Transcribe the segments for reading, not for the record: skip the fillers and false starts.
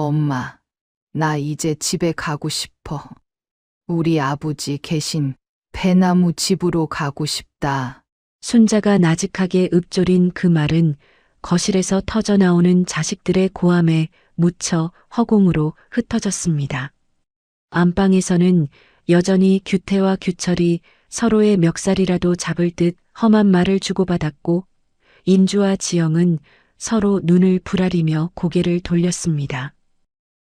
엄마, 나 이제 집에 가고 싶어. 우리 아버지 계신 배나무 집으로 가고 싶다. 순자가 나직하게 읊조린 그 말은 거실에서 터져나오는 자식들의 고함에 묻혀 허공으로 흩어졌습니다. 안방에서는 여전히 규태와 규철이 서로의 멱살이라도 잡을 듯 험한 말을 주고받았고 인주와 지영은 서로 눈을 부라리며 고개를 돌렸습니다.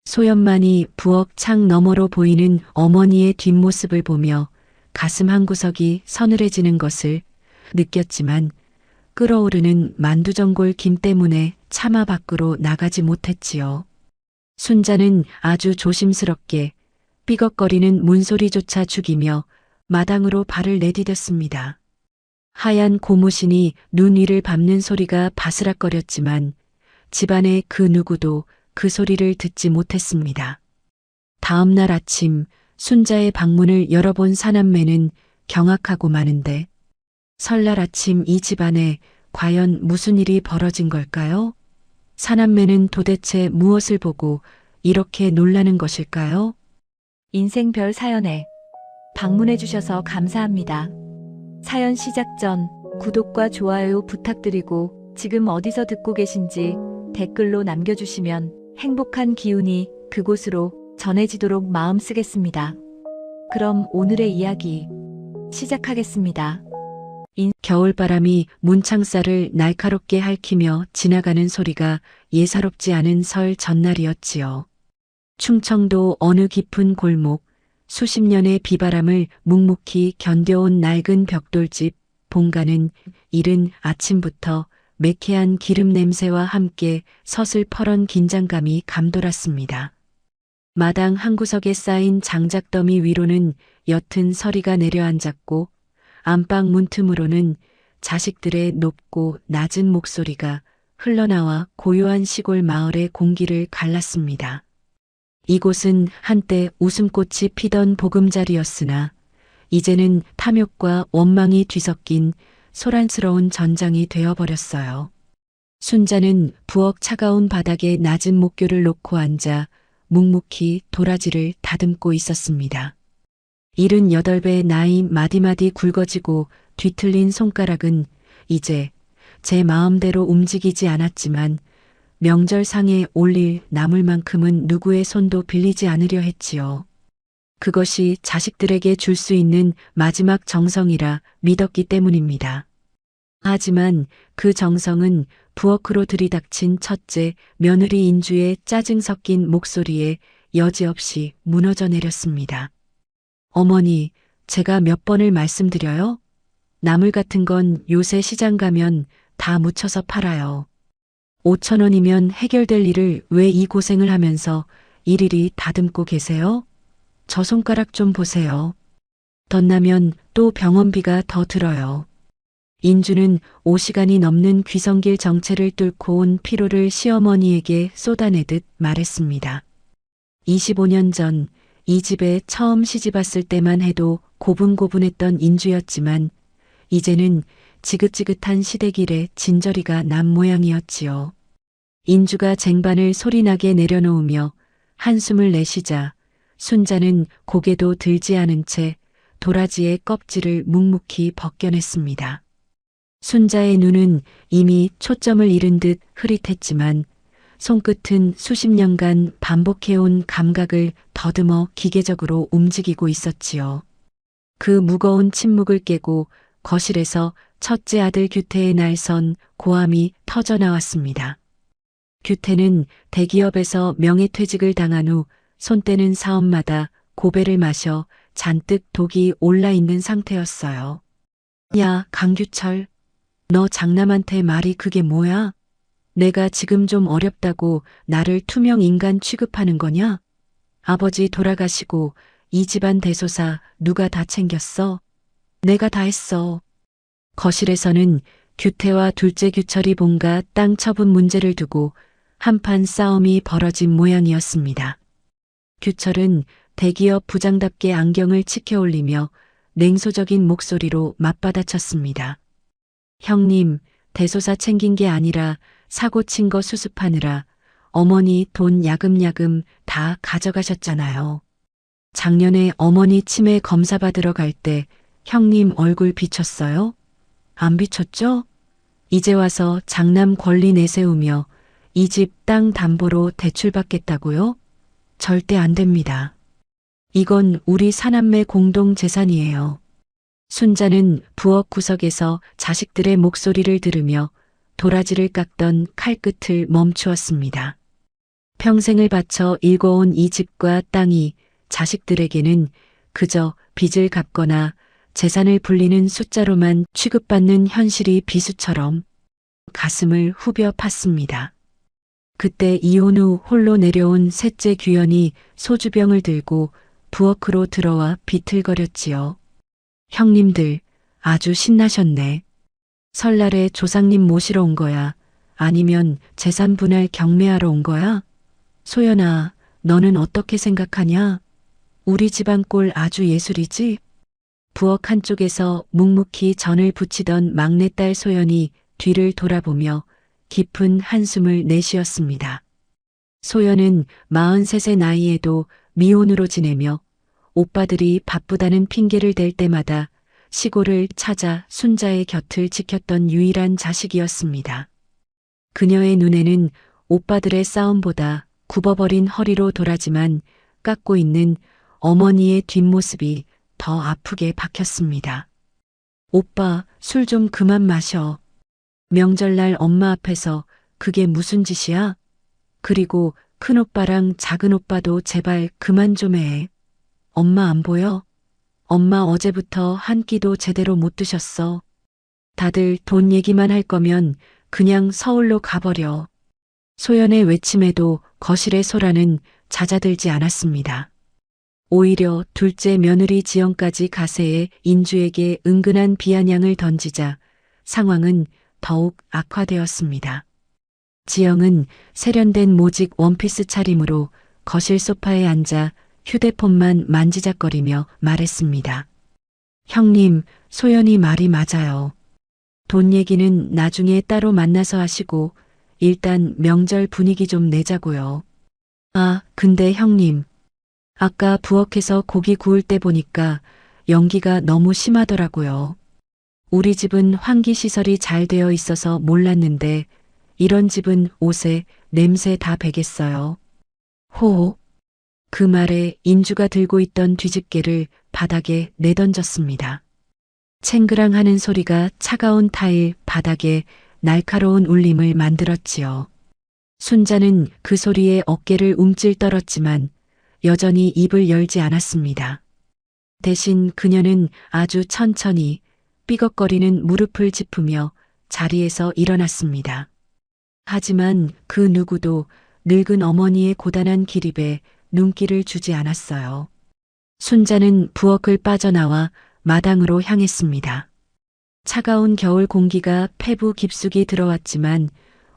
소연만이 부엌 창 너머로 보이는 어머니의 뒷모습을 보며 가슴 한구석이 서늘해지는 것을 느꼈지만 끓어오르는 만두전골 김 때문에 차마 밖으로 나가지 못했지요. 순자는 아주 조심스럽게 삐걱거리는 문소리조차 죽이며 마당으로 발을 내디뎠습니다. 하얀 고무신이 눈 위를 밟는 소리가 바스락거렸지만 집안의 그 누구도 그 소리를 듣지 못했습니다. 다음 날 아침 순자의 방문을 열어본 사남매는 경악하고 마는데 설날 아침 이 집안에 과연 무슨 일이 벌어진 걸까요? 사남매는 도대체 무엇을 보고 이렇게 놀라는 것일까요? 인생별 사연에 방문해 주셔서 감사합니다. 사연 시작 전 구독과 좋아요 부탁드리고 지금 어디서 듣고 계신지 댓글로 남겨주시면 행복한 기운이 그곳으로 전해지도록 마음 쓰겠습니다. 그럼 오늘의 이야기 시작하겠습니다. 겨울바람이 문창살을 날카롭게 핥히며 지나가는 소리가 예사롭지 않은 설 전날이었지요. 충청도 어느 깊은 골목, 수십 년의 비바람을 묵묵히 견뎌온 낡은 벽돌집 본가는 이른 아침부터 매캐한 기름 냄새와 함께 서슬퍼런 긴장감이 감돌았습니다. 마당 한구석에 쌓인 장작더미 위로는 옅은 서리가 내려앉았고 안방 문틈으로는 자식들의 높고 낮은 목소리가 흘러나와 고요한 시골 마을의 공기를 갈랐습니다. 이곳은 한때 웃음꽃이 피던 보금자리였으나 이제는 탐욕과 원망이 뒤섞인 소란스러운 전장이 되어버렸어요. 순자는 부엌 차가운 바닥에 낮은 목교를 놓고 앉아 묵묵히 도라지를 다듬고 있었습니다. 78배 나이 마디마디 굵어지고 뒤틀린 손가락은 이제 제 마음대로 움직이지 않았지만 명절상에 올릴 나물만큼은 누구의 손도 빌리지 않으려 했지요. 그것이 자식들에게 줄 수 있는 마지막 정성이라 믿었기 때문입니다. 하지만 그 정성은 부엌으로 들이닥친 첫째 며느리 인주의 짜증 섞인 목소리에 여지없이 무너져 내렸습니다. 어머니, 제가 몇 번을 말씀드려요? 나물 같은 건 요새 시장 가면 다 묻혀서 팔아요. 5,000원이면 해결될 일을 왜 이 고생을 하면서 일일이 다듬고 계세요? 저 손가락 좀 보세요. 덧나면 또 병원비가 더 들어요. 인주는 5시간이 넘는 귀성길 정체를 뚫고 온 피로를 시어머니에게 쏟아내듯 말했습니다. 25년 전 이 집에 처음 시집왔을 때만 해도 고분고분했던 인주였지만 이제는 지긋지긋한 시댁일에 진저리가 난 모양이었지요. 인주가 쟁반을 소리나게 내려놓으며 한숨을 내쉬자 순자는 고개도 들지 않은 채 도라지의 껍질을 묵묵히 벗겨냈습니다. 순자의 눈은 이미 초점을 잃은 듯 흐릿했지만 손끝은 수십 년간 반복해온 감각을 더듬어 기계적으로 움직이고 있었지요. 그 무거운 침묵을 깨고 거실에서 첫째 아들 규태의 날선 고함이 터져나왔습니다. 규태는 대기업에서 명예퇴직을 당한 후 손 떼는 사업마다 고배를 마셔 잔뜩 독이 올라있는 상태였어요. 야, 강규철, 너 장남한테 말이 그게 뭐야? 내가 지금 좀 어렵다고 나를 투명 인간 취급하는 거냐? 아버지 돌아가시고 이 집안 대소사 누가 다 챙겼어? 내가 다 했어. 거실에서는 규태와 둘째 규철이 본가 땅 처분 문제를 두고 한판 싸움이 벌어진 모양이었습니다. 규철은 대기업 부장답게 안경을 치켜 올리며 냉소적인 목소리로 맞받아쳤습니다. 형님, 대소사 챙긴 게 아니라 사고 친 거 수습하느라 어머니 돈 야금야금 다 가져가셨잖아요. 작년에 어머니 치매 검사 받으러 갈 때 형님 얼굴 비쳤어요? 안 비쳤죠? 이제 와서 장남 권리 내세우며 이 집 땅 담보로 대출받겠다고요? 절대 안 됩니다. 이건 우리 사남매 공동 재산이에요. 순자는 부엌 구석에서 자식들의 목소리를 들으며 도라지를 깎던 칼끝을 멈추었습니다. 평생을 바쳐 일궈온 이 집과 땅이 자식들에게는 그저 빚을 갚거나 재산을 불리는 숫자로만 취급받는 현실이 비수처럼 가슴을 후벼 팠습니다. 그때 이혼 후 홀로 내려온 셋째 규현이 소주병을 들고 부엌으로 들어와 비틀거렸지요. 형님들 아주 신나셨네. 설날에 조상님 모시러 온 거야? 아니면 재산 분할 경매하러 온 거야? 소연아, 너는 어떻게 생각하냐? 우리 집안 꼴 아주 예술이지? 부엌 한쪽에서 묵묵히 전을 부치던 막내딸 소연이 뒤를 돌아보며 깊은 한숨을 내쉬었습니다. 소연은 43세 나이에도 미혼으로 지내며 오빠들이 바쁘다는 핑계를 댈 때마다 시골을 찾아 순자의 곁을 지켰던 유일한 자식이었습니다. 그녀의 눈에는 오빠들의 싸움보다 굽어버린 허리로 돌아지만 깎고 있는 어머니의 뒷모습이 더 아프게 박혔습니다. 오빠, 술 좀 그만 마셔. 명절날 엄마 앞에서 그게 무슨 짓이야? 그리고 큰오빠랑 작은오빠도 제발 그만 좀 해. 엄마 안 보여? 엄마 어제부터 한 끼도 제대로 못 드셨어. 다들 돈 얘기만 할 거면 그냥 서울로 가버려. 소연의 외침에도 거실의 소라는 잦아들지 않았습니다. 오히려 둘째 며느리 지영까지 가세해 인주에게 은근한 비아냥을 던지자 상황은 더욱 악화되었습니다. 지영은 세련된 모직 원피스 차림으로 거실 소파에 앉아 휴대폰만 만지작거리며 말했습니다. 형님, 소연이 말이 맞아요. 돈 얘기는 나중에 따로 만나서 하시고 일단 명절 분위기 좀 내자고요. 아, 근데 형님. 아까 부엌에서 고기 구울 때 보니까 연기가 너무 심하더라고요. 우리 집은 환기시설이 잘 되어 있어서 몰랐는데 이런 집은 옷에 냄새 다 배겠어요. 호호. 그 말에 인주가 들고 있던 뒤집개를 바닥에 내던졌습니다. 챙그랑하는 소리가 차가운 타일 바닥에 날카로운 울림을 만들었지요. 순자는 그 소리에 어깨를 움찔 떨었지만 여전히 입을 열지 않았습니다. 대신 그녀는 아주 천천히 삐걱거리는 무릎을 짚으며 자리에서 일어났습니다. 하지만 그 누구도 늙은 어머니의 고단한 기립에 눈길을 주지 않았어요. 순자는 부엌을 빠져나와 마당으로 향했습니다. 차가운 겨울 공기가 폐부 깊숙이 들어왔지만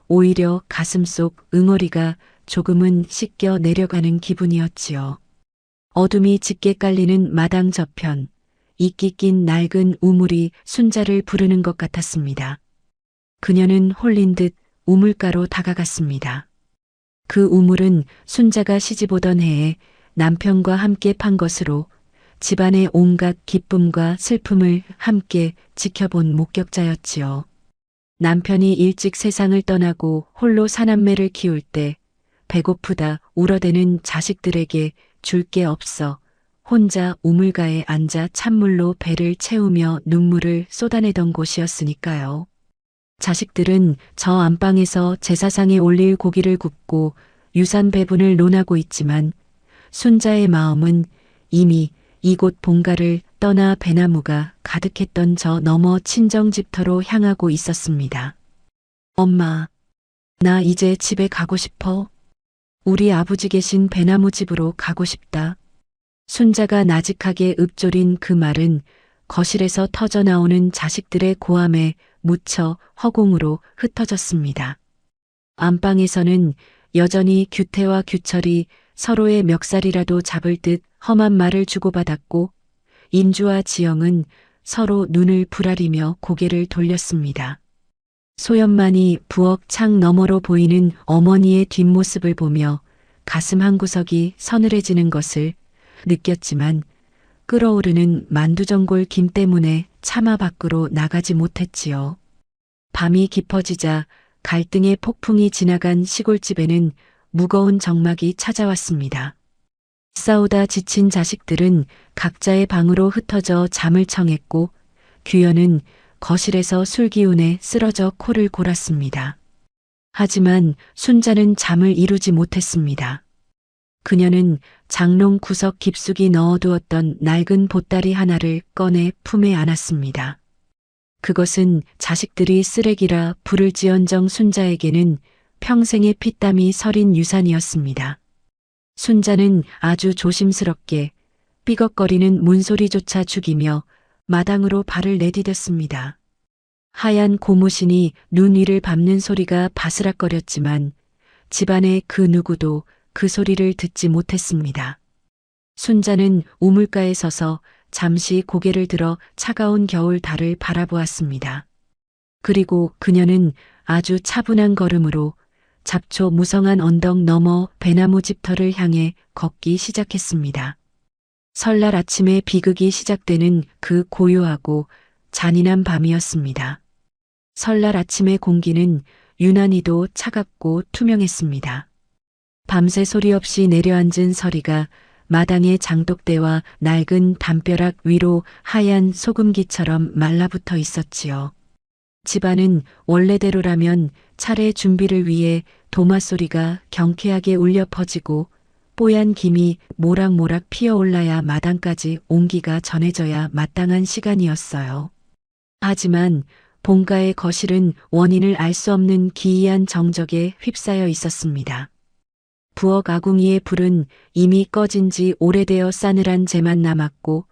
오히려 가슴속 응어리가 조금은 씻겨 내려가는 기분이었지요. 어둠이 짙게 깔리는 마당 저편, 이끼 낀 낡은 우물이 순자를 부르는 것 같았습니다. 그녀는 홀린 듯 우물가로 다가갔습니다. 그 우물은 순자가 시집오던 해에 남편과 함께 판 것으로 집안의 온갖 기쁨과 슬픔을 함께 지켜본 목격자였지요. 남편이 일찍 세상을 떠나고 홀로 사남매를 키울 때 배고프다 울어대는 자식들에게 줄 게 없어 혼자 우물가에 앉아 찬물로 배를 채우며 눈물을 쏟아내던 곳이었으니까요. 자식들은 저 안방에서 제사상에 올릴 고기를 굽고 유산 배분을 논하고 있지만 순자의 마음은 이미 이곳 본가를 떠나 배나무가 가득했던 저 너머 친정집터로 향하고 있었습니다. 엄마, 나 이제 집에 가고 싶어. 우리 아버지 계신 배나무 집으로 가고 싶다. 순자가 나직하게 읊조린 그 말은 거실에서 터져나오는 자식들의 고함에 묻혀 허공으로 흩어졌습니다. 안방에서는 여전히 규태와 규철이 서로의 멱살이라도 잡을 듯 험한 말을 주고받았고 인주와 지영은 서로 눈을 부라리며 고개를 돌렸습니다. 소연만이 부엌 창 너머로 보이는 어머니의 뒷모습을 보며 가슴 한구석이 서늘해지는 것을 느꼈지만 끓어오르는 만두전골 김 때문에 차마 밖으로 나가지 못했지요. 밤이 깊어지자 갈등의 폭풍이 지나간 시골집에는 무거운 정막이 찾아왔습니다. 싸우다 지친 자식들은 각자의 방으로 흩어져 잠을 청했고 규현은 거실에서 술기운에 쓰러져 코를 골았습니다. 하지만 순자는 잠을 이루지 못했습니다. 그녀는 장롱 구석 깊숙이 넣어두었던 낡은 보따리 하나를 꺼내 품에 안았습니다. 그것은 자식들이 쓰레기라 부를지언정 순자에게는 평생의 피땀이 서린 유산이었습니다. 순자는 아주 조심스럽게 삐걱거리는 문소리조차 죽이며 마당으로 발을 내디뎠습니다. 하얀 고무신이 눈 위를 밟는 소리가 바스락거렸지만 집안의 그 누구도 그 소리를 듣지 못했습니다. 순자는 우물가에 서서 잠시 고개를 들어 차가운 겨울 달을 바라보았습니다. 그리고 그녀는 아주 차분한 걸음으로 잡초 무성한 언덕 너머 배나무 집터를 향해 걷기 시작했습니다. 설날 아침에 비극이 시작되는 그 고요하고 잔인한 밤이었습니다. 설날 아침의 공기는 유난히도 차갑고 투명했습니다. 밤새 소리 없이 내려앉은 서리가 마당의 장독대와 낡은 담벼락 위로 하얀 소금기처럼 말라붙어 있었지요. 집안은 원래대로라면 차례 준비를 위해 도마 소리가 경쾌하게 울려 퍼지고 뽀얀 김이 모락모락 피어올라야 마당까지 온기가 전해져야 마땅한 시간이었어요. 하지만 본가의 거실은 원인을 알 수 없는 기이한 정적에 휩싸여 있었습니다. 부엌 아궁이의 불은 이미 꺼진 지 오래되어 싸늘한 재만 남았고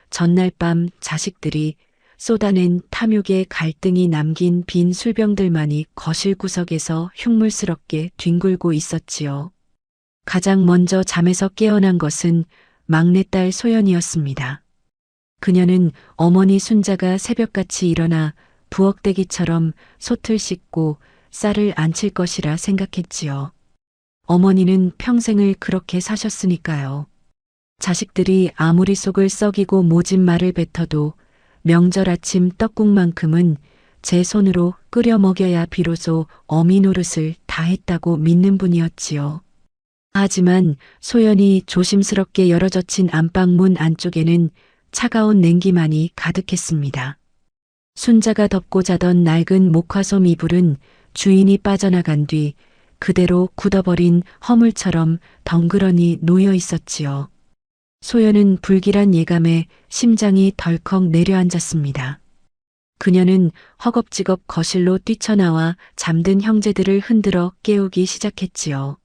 전날 밤 자식들이 쏟아낸 탐욕의 갈등이 남긴 빈 술병들만이 거실 구석에서 흉물스럽게 뒹굴고 있었지요. 가장 먼저 잠에서 깨어난 것은 막내딸 소연이었습니다. 그녀는 어머니 순자가 새벽같이 일어나 부엌대기처럼 솥을 씻고 쌀을 안칠 것이라 생각했지요. 어머니는 평생을 그렇게 사셨으니까요. 자식들이 아무리 속을 썩이고 모진 말을 뱉어도 명절 아침 떡국만큼은 제 손으로 끓여 먹여야 비로소 어미 노릇을 다 했다고 믿는 분이었지요. 하지만 소연이 조심스럽게 열어젖힌 안방문 안쪽에는 차가운 냉기만이 가득했습니다. 순자가 덮고 자던 낡은 목화솜 이불은 주인이 빠져나간 뒤 그대로 굳어버린 허물처럼 덩그러니 놓여 있었지요. 소연은 불길한 예감에 심장이 덜컥 내려앉았습니다. 그녀는 허겁지겁 거실로 뛰쳐나와 잠든 형제들을 흔들어 깨우기 시작했지요.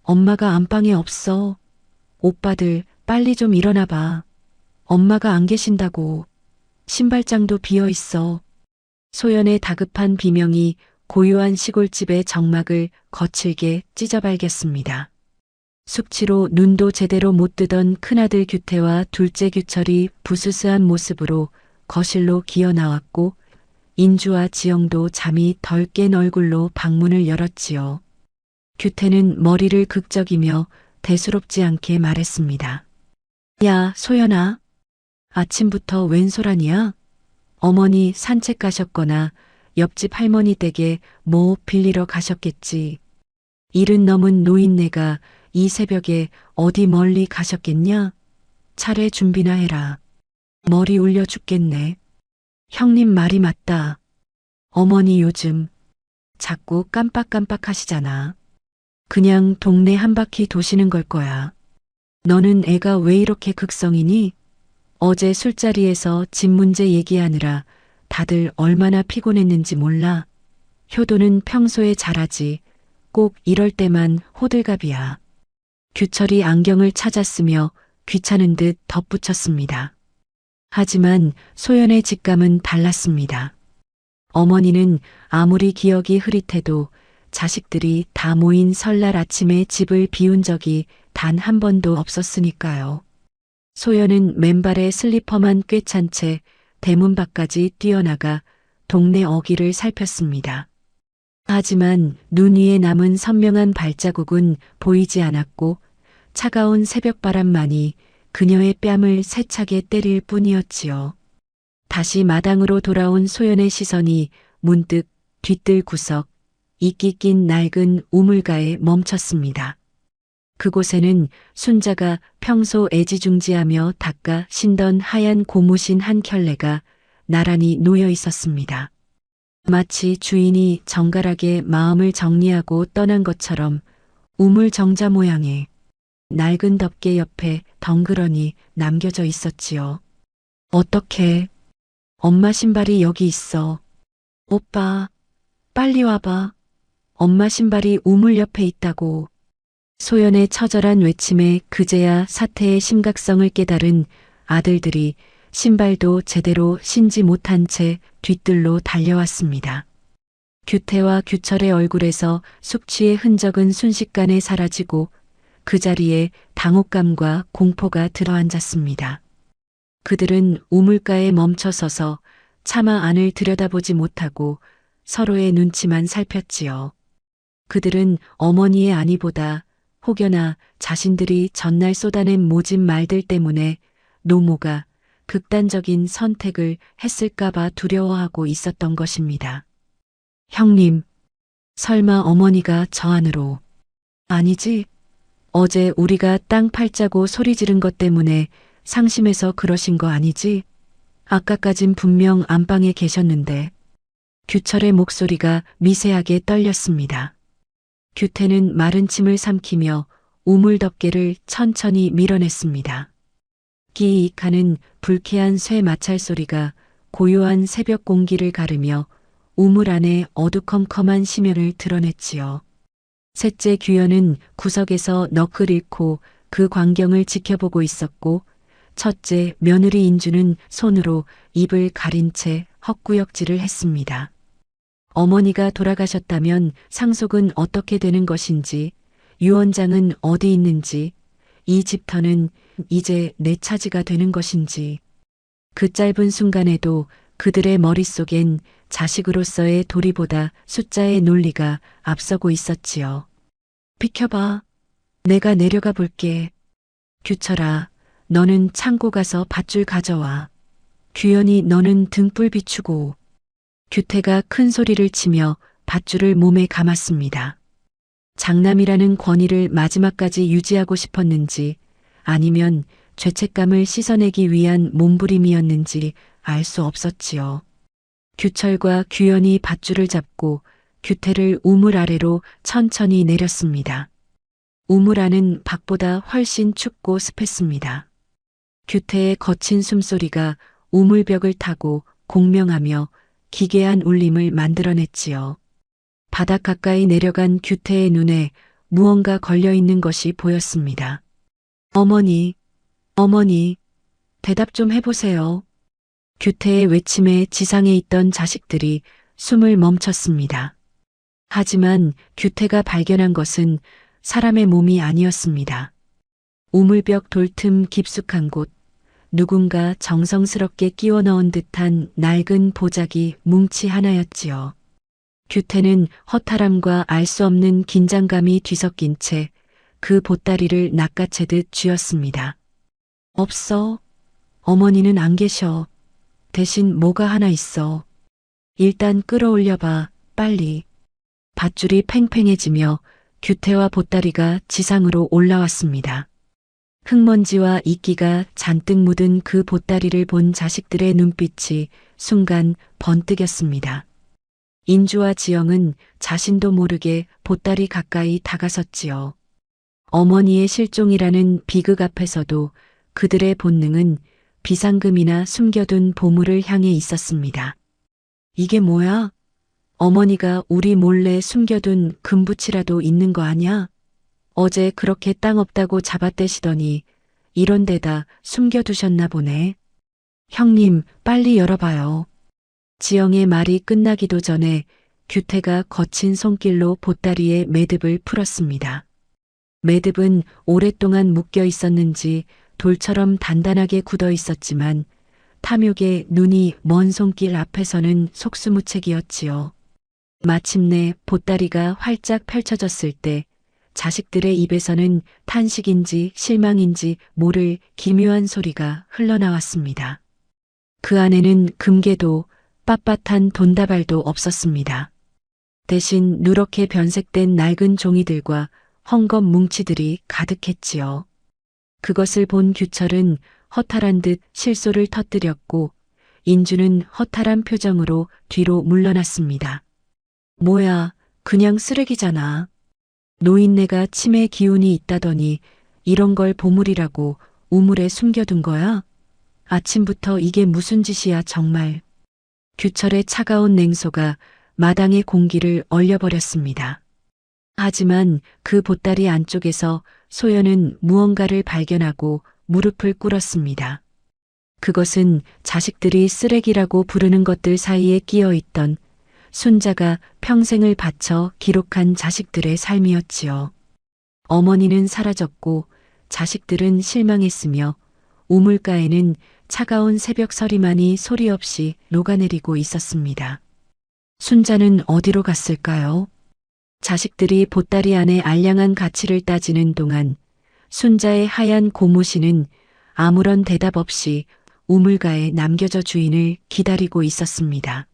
엄마가 안방에 없어. 오빠들 빨리 좀 일어나 봐. 엄마가 안 계신다고. 신발장도 비어 있어. 소연의 다급한 비명이 고요한 시골집의 정막을 거칠게 찢어발겼습니다. 숙취로 눈도 제대로 못 뜨던 큰아들 규태와 둘째 규철이 부스스한 모습으로 거실로 기어 나왔고 인주와 지영도 잠이 덜 깬 얼굴로 방문을 열었지요. 규태는 머리를 극적이며 대수롭지 않게 말했습니다. 야, 소연아. 아침부터 웬 소란이야? 어머니 산책 가셨거나 옆집 할머니 댁에 뭐 빌리러 가셨겠지. 일은 넘은 노인네가 이 새벽에 어디 멀리 가셨겠냐? 차례 준비나 해라. 머리 울려 죽겠네. 형님 말이 맞다. 어머니 요즘 자꾸 깜빡깜빡 하시잖아. 그냥 동네 한 바퀴 도시는 걸 거야. 너는 애가 왜 이렇게 극성이니? 어제 술자리에서 집 문제 얘기하느라 다들 얼마나 피곤했는지 몰라. 효도는 평소에 잘하지. 꼭 이럴 때만 호들갑이야. 규철이 안경을 찾았으며 귀찮은 듯 덧붙였습니다. 하지만 소연의 직감은 달랐습니다. 어머니는 아무리 기억이 흐릿해도 자식들이 다 모인 설날 아침에 집을 비운 적이 단 한 번도 없었으니까요. 소연은 맨발에 슬리퍼만 꿰찬 채 대문 밖까지 뛰어나가 동네 어귀를 살폈습니다. 하지만 눈 위에 남은 선명한 발자국은 보이지 않았고 차가운 새벽바람만이 그녀의 뺨을 세차게 때릴 뿐이었지요. 다시 마당으로 돌아온 소연의 시선이 문득 뒤뜰 구석, 이끼 낀 낡은 우물가에 멈췄습니다. 그곳에는 순자가 평소 애지중지하며 닦아 신던 하얀 고무신 한 켤레가 나란히 놓여 있었습니다. 마치 주인이 정갈하게 마음을 정리하고 떠난 것처럼 우물 정자 모양의 낡은 덮개 옆에 덩그러니 남겨져 있었지요. 어떻게 엄마 신발이 여기 있어. 오빠, 빨리 와봐. 엄마 신발이 우물 옆에 있다고. 소연의 처절한 외침에 그제야 사태의 심각성을 깨달은 아들들이 신발도 제대로 신지 못한 채 뒤뜰로 달려왔습니다. 규태와 규철의 얼굴에서 숙취의 흔적은 순식간에 사라지고 그 자리에 당혹감과 공포가 들어앉았습니다. 그들은 우물가에 멈춰서서 차마 안을 들여다보지 못하고 서로의 눈치만 살폈지요. 그들은 어머니의 아니보다 혹여나 자신들이 전날 쏟아낸 모진 말들 때문에 노모가 극단적인 선택을 했을까봐 두려워하고 있었던 것입니다. 형님, 설마 어머니가 저 안으로. 아니지. 어제 우리가 땅 팔자고 소리 지른 것 때문에 상심해서 그러신 거 아니지? 아까까진 분명 안방에 계셨는데. 규철의 목소리가 미세하게 떨렸습니다. 규태는 마른 침을 삼키며 우물 덮개를 천천히 밀어냈습니다. 끼익하는 불쾌한 쇠 마찰 소리가 고요한 새벽 공기를 가르며 우물 안에 어두컴컴한 심연을 드러냈지요. 셋째 규현은 구석에서 넋을 잃고 그 광경을 지켜보고 있었고 첫째 며느리 인주는 손으로 입을 가린 채 헛구역질을 했습니다. 어머니가 돌아가셨다면 상속은 어떻게 되는 것인지, 유언장은 어디 있는지, 이 집터는 이제 내 차지가 되는 것인지. 그 짧은 순간에도 그들의 머릿속엔 자식으로서의 도리보다 숫자의 논리가 앞서고 있었지요. 비켜봐. 내가 내려가 볼게. 규철아, 너는 창고 가서 밧줄 가져와. 규현이 너는 등불 비추고. 규태가 큰 소리를 치며 밧줄을 몸에 감았습니다. 장남이라는 권위를 마지막까지 유지하고 싶었는지 아니면 죄책감을 씻어내기 위한 몸부림이었는지 알 수 없었지요. 규철과 규현이 밧줄을 잡고 규태를 우물 아래로 천천히 내렸습니다. 우물 안은 밖보다 훨씬 춥고 습했습니다. 규태의 거친 숨소리가 우물벽을 타고 공명하며 기괴한 울림을 만들어냈지요. 바닥 가까이 내려간 규태의 눈에 무언가 걸려있는 것이 보였습니다. 어머니, 어머니, 대답 좀 해보세요. 규태의 외침에 지상에 있던 자식들이 숨을 멈췄습니다. 하지만 규태가 발견한 것은 사람의 몸이 아니었습니다. 우물벽 돌틈 깊숙한 곳, 누군가 정성스럽게 끼워 넣은 듯한 낡은 보자기 뭉치 하나였지요. 규태는 허탈함과 알 수 없는 긴장감이 뒤섞인 채 그 보따리를 낚아채듯 쥐었습니다. 없어. 어머니는 안 계셔. 대신 뭐가 하나 있어. 일단 끌어올려봐, 빨리. 밧줄이 팽팽해지며 규태와 보따리가 지상으로 올라왔습니다. 흙먼지와 이끼가 잔뜩 묻은 그 보따리를 본 자식들의 눈빛이 순간 번뜩였습니다. 인주와 지영은 자신도 모르게 보따리 가까이 다가섰지요. 어머니의 실종이라는 비극 앞에서도 그들의 본능은 비상금이나 숨겨둔 보물을 향해 있었습니다. 이게 뭐야? 어머니가 우리 몰래 숨겨둔 금붙이라도 있는 거 아냐? 어제 그렇게 땅 없다고 잡아떼시더니 이런 데다 숨겨두셨나 보네. 형님, 빨리 열어봐요. 지영의 말이 끝나기도 전에 규태가 거친 손길로 보따리에 매듭을 풀었습니다. 매듭은 오랫동안 묶여 있었는지 돌처럼 단단하게 굳어 있었지만 탐욕에 눈이 먼 손길 앞에서는 속수무책이었지요. 마침내 보따리가 활짝 펼쳐졌을 때 자식들의 입에서는 탄식인지 실망인지 모를 기묘한 소리가 흘러나왔습니다. 그 안에는 금괴도 빳빳한 돈다발도 없었습니다. 대신 누렇게 변색된 낡은 종이들과 헝겊 뭉치들이 가득했지요. 그것을 본 규철은 허탈한 듯 실소를 터뜨렸고 인주는 허탈한 표정으로 뒤로 물러났습니다. 뭐야, 그냥 쓰레기잖아. 노인네가 치매 기운이 있다더니 이런 걸 보물이라고 우물에 숨겨둔 거야? 아침부터 이게 무슨 짓이야 정말. 규철의 차가운 냉소가 마당의 공기를 얼려버렸습니다. 하지만 그 보따리 안쪽에서 소연은 무언가를 발견하고 무릎을 꿇었습니다. 그것은 자식들이 쓰레기라고 부르는 것들 사이에 끼어 있던 순자가 평생을 바쳐 기록한 자식들의 삶이었지요. 어머니는 사라졌고 자식들은 실망했으며 우물가에는 차가운 새벽 서리만이 소리 없이 녹아내리고 있었습니다. 순자는 어디로 갔을까요? 자식들이 보따리 안에 알량한 가치를 따지는 동안 순자의 하얀 고무신은 아무런 대답 없이 우물가에 남겨져 주인을 기다리고 있었습니다.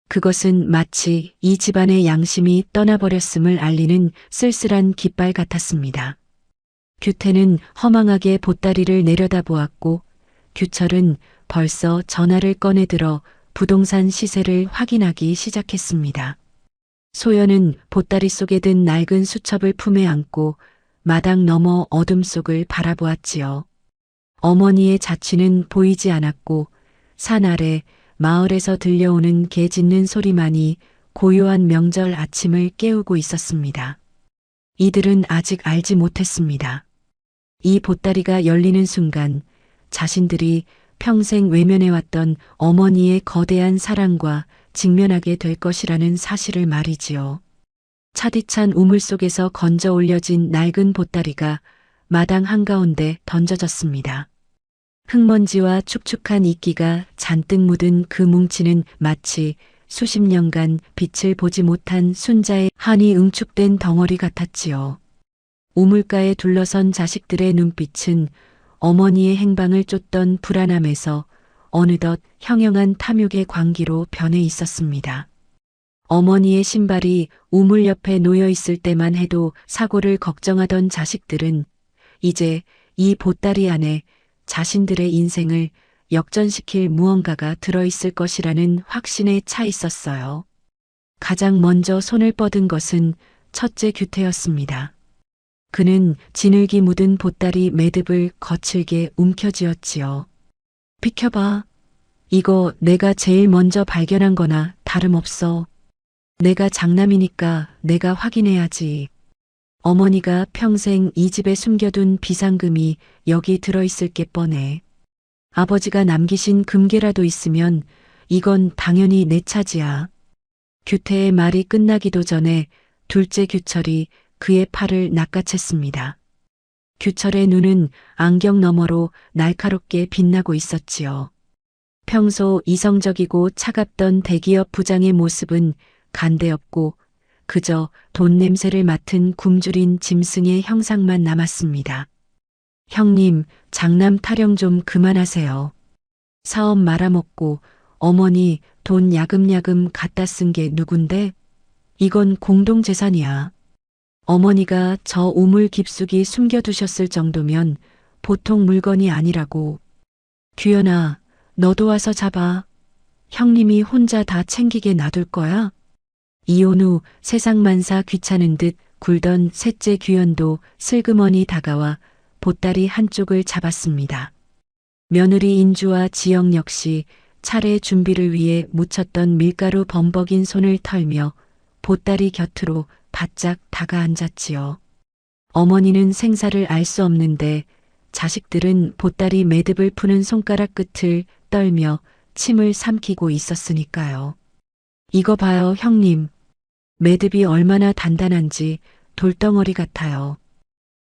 그것은 마치 이 집안의 양심이 떠나버렸음을 알리는 쓸쓸한 깃발 같았습니다. 규태는 허망하게 보따리를 내려다보았고 규철은 벌써 전화를 꺼내들어 부동산 시세를 확인하기 시작했습니다. 소연은 보따리 속에 든 낡은 수첩을 품에 안고 마당 너머 어둠 속을 바라보았지요. 어머니의 자취는 보이지 않았고 산 아래 마을에서 들려오는 개 짖는 소리만이 고요한 명절 아침을 깨우고 있었습니다. 이들은 아직 알지 못했습니다. 이 보따리가 열리는 순간 자신들이 평생 외면해왔던 어머니의 거대한 사랑과 직면하게 될 것이라는 사실을 말이지요. 차디찬 우물 속에서 건져 올려진 낡은 보따리가 마당 한가운데 던져졌습니다. 흙먼지와 축축한 이끼가 잔뜩 묻은 그 뭉치는 마치 수십 년간 빛을 보지 못한 순자의 한이 응축된 덩어리 같았지요. 우물가에 둘러선 자식들의 눈빛은 어머니의 행방을 쫓던 불안함에서 어느덧 형형한 탐욕의 광기로 변해 있었습니다. 어머니의 신발이 우물 옆에 놓여 있을 때만 해도 사고를 걱정하던 자식들은 이제 이 보따리 안에 자신들의 인생을 역전시킬 무언가가 들어있을 것이라는 확신에 차 있었어요. 가장 먼저 손을 뻗은 것은 첫째 규태였습니다. 그는 진흙이 묻은 보따리 매듭을 거칠게 움켜쥐었지요. 비켜봐. 이거 내가 제일 먼저 발견한 거나 다름없어. 내가 장남이니까 내가 확인해야지. 어머니가 평생 이 집에 숨겨둔 비상금이 여기 들어있을 게 뻔해. 아버지가 남기신 금괴라도 있으면 이건 당연히 내 차지야. 규태의 말이 끝나기도 전에 둘째 규철이 그의 팔을 낚아챘습니다. 규철의 눈은 안경 너머로 날카롭게 빛나고 있었지요. 평소 이성적이고 차갑던 대기업 부장의 모습은 간대없고 그저 돈 냄새를 맡은 굶주린 짐승의 형상만 남았습니다. 형님, 장남 타령 좀 그만하세요. 사업 말아먹고 어머니 돈 야금야금 갖다 쓴 게 누군데? 이건 공동재산이야. 어머니가 저 우물 깊숙이 숨겨두셨을 정도면 보통 물건이 아니라고. 규현아, 너도 와서 잡아. 형님이 혼자 다 챙기게 놔둘 거야? 이혼 후 세상만사 귀찮은 듯 굴던 셋째 규현도 슬그머니 다가와 보따리 한쪽을 잡았습니다. 며느리 인주와 지영 역시 차례 준비를 위해 묻혔던 밀가루 범벅인 손을 털며 보따리 곁으로 바짝 다가앉았지요. 어머니는 생사를 알 수 없는데 자식들은 보따리 매듭을 푸는 손가락 끝을 떨며 침을 삼키고 있었으니까요. 이거 봐요, 형님. 매듭이 얼마나 단단한지 돌덩어리 같아요.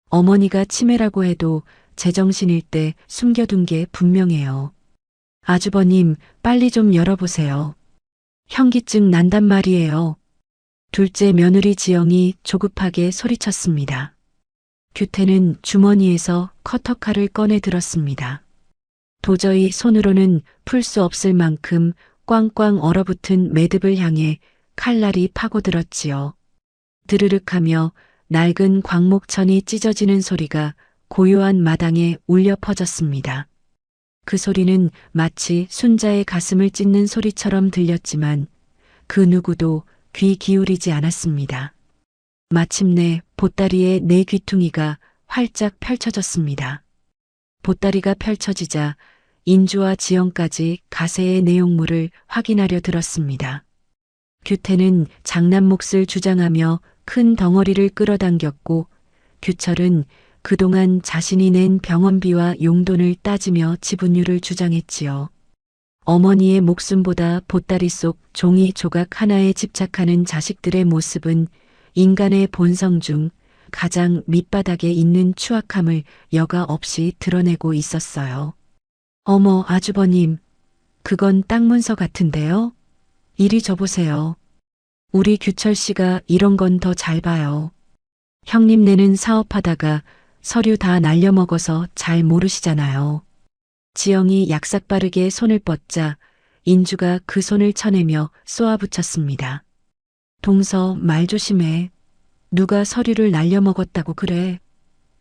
어머니가 치매라고 해도 제정신일 때 숨겨둔 게 분명해요. 아주버님, 빨리 좀 열어보세요. 현기증 난단 말이에요. 둘째 며느리 지영이 조급하게 소리쳤습니다. 규태는 주머니에서 커터칼을 꺼내 들었습니다. 도저히 손으로는 풀 수 없을 만큼 꽝꽝 얼어붙은 매듭을 향해 칼날이 파고들었지요. 드르륵하며 낡은 광목천이 찢어지는 소리가 고요한 마당에 울려 퍼졌습니다. 그 소리는 마치 순자의 가슴을 찢는 소리처럼 들렸지만 그 누구도 귀 기울이지 않았습니다. 마침내 보따리의 네 귀퉁이가 활짝 펼쳐졌습니다. 보따리가 펼쳐지자 인주와 지영까지 가세의 내용물을 확인하려 들었습니다. 규태는 장난 몫을 주장하며 큰 덩어리를 끌어당겼고 규철은 그동안 자신이 낸 병원비와 용돈을 따지며 지분율을 주장했지요. 어머니의 목숨보다 보따리 속 종이 조각 하나에 집착하는 자식들의 모습은 인간의 본성 중 가장 밑바닥에 있는 추악함을 여과 없이 드러내고 있었어요. 어머, 아주버님, 그건 땅 문서 같은데요? 이리 줘보세요. 우리 규철 씨가 이런 건 더 잘 봐요. 형님네는 사업하다가 서류 다 날려먹어서 잘 모르시잖아요. 지영이 약삭빠르게 손을 뻗자 인주가 그 손을 쳐내며 쏘아붙였습니다. 동서, 말 조심해. 누가 서류를 날려먹었다고 그래.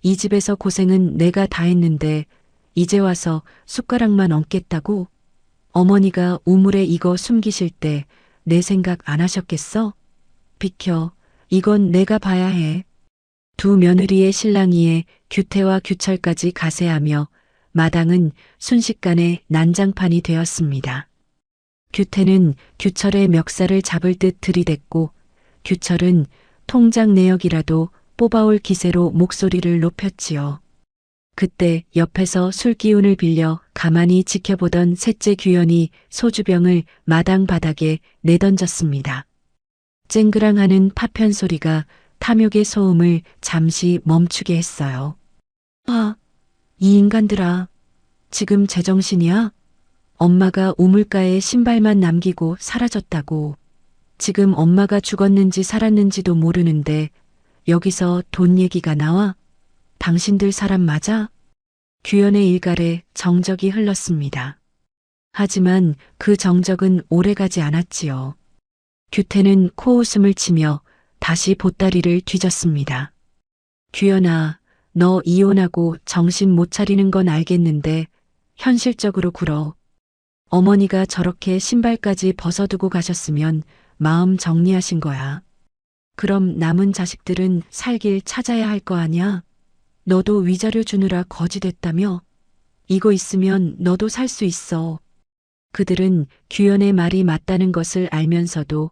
이 집에서 고생은 내가 다 했는데 이제 와서 숟가락만 얹겠다고? 어머니가 우물에 이거 숨기실 때 내 생각 안 하셨겠어? 비켜. 이건 내가 봐야 해. 두 며느리의 실랑이에 규태와 규철까지 가세하며 마당은 순식간에 난장판이 되었습니다. 규태는 규철의 멱살을 잡을 듯 들이댔고 규철은 통장 내역이라도 뽑아올 기세로 목소리를 높였지요. 그때 옆에서 술 기운을 빌려 가만히 지켜보던 셋째 규현이 소주병을 마당 바닥에 내던졌습니다. 쨍그랑하는 파편 소리가 탐욕의 소음을 잠시 멈추게 했어요. 아, 이 인간들아. 지금 제정신이야? 엄마가 우물가에 신발만 남기고 사라졌다고. 지금 엄마가 죽었는지 살았는지도 모르는데 여기서 돈 얘기가 나와? 당신들 사람 맞아? 규현의 일갈에 정적이 흘렀습니다. 하지만 그 정적은 오래가지 않았지요. 규태는 코웃음을 치며 다시 보따리를 뒤졌습니다. 규현아, 너 이혼하고 정신 못 차리는 건 알겠는데 현실적으로 굴어. 어머니가 저렇게 신발까지 벗어두고 가셨으면 마음 정리하신 거야. 그럼 남은 자식들은 살 길 찾아야 할 거 아냐? 너도 위자료 주느라 거지됐다며? 이거 있으면 너도 살 수 있어. 그들은 규현의 말이 맞다는 것을 알면서도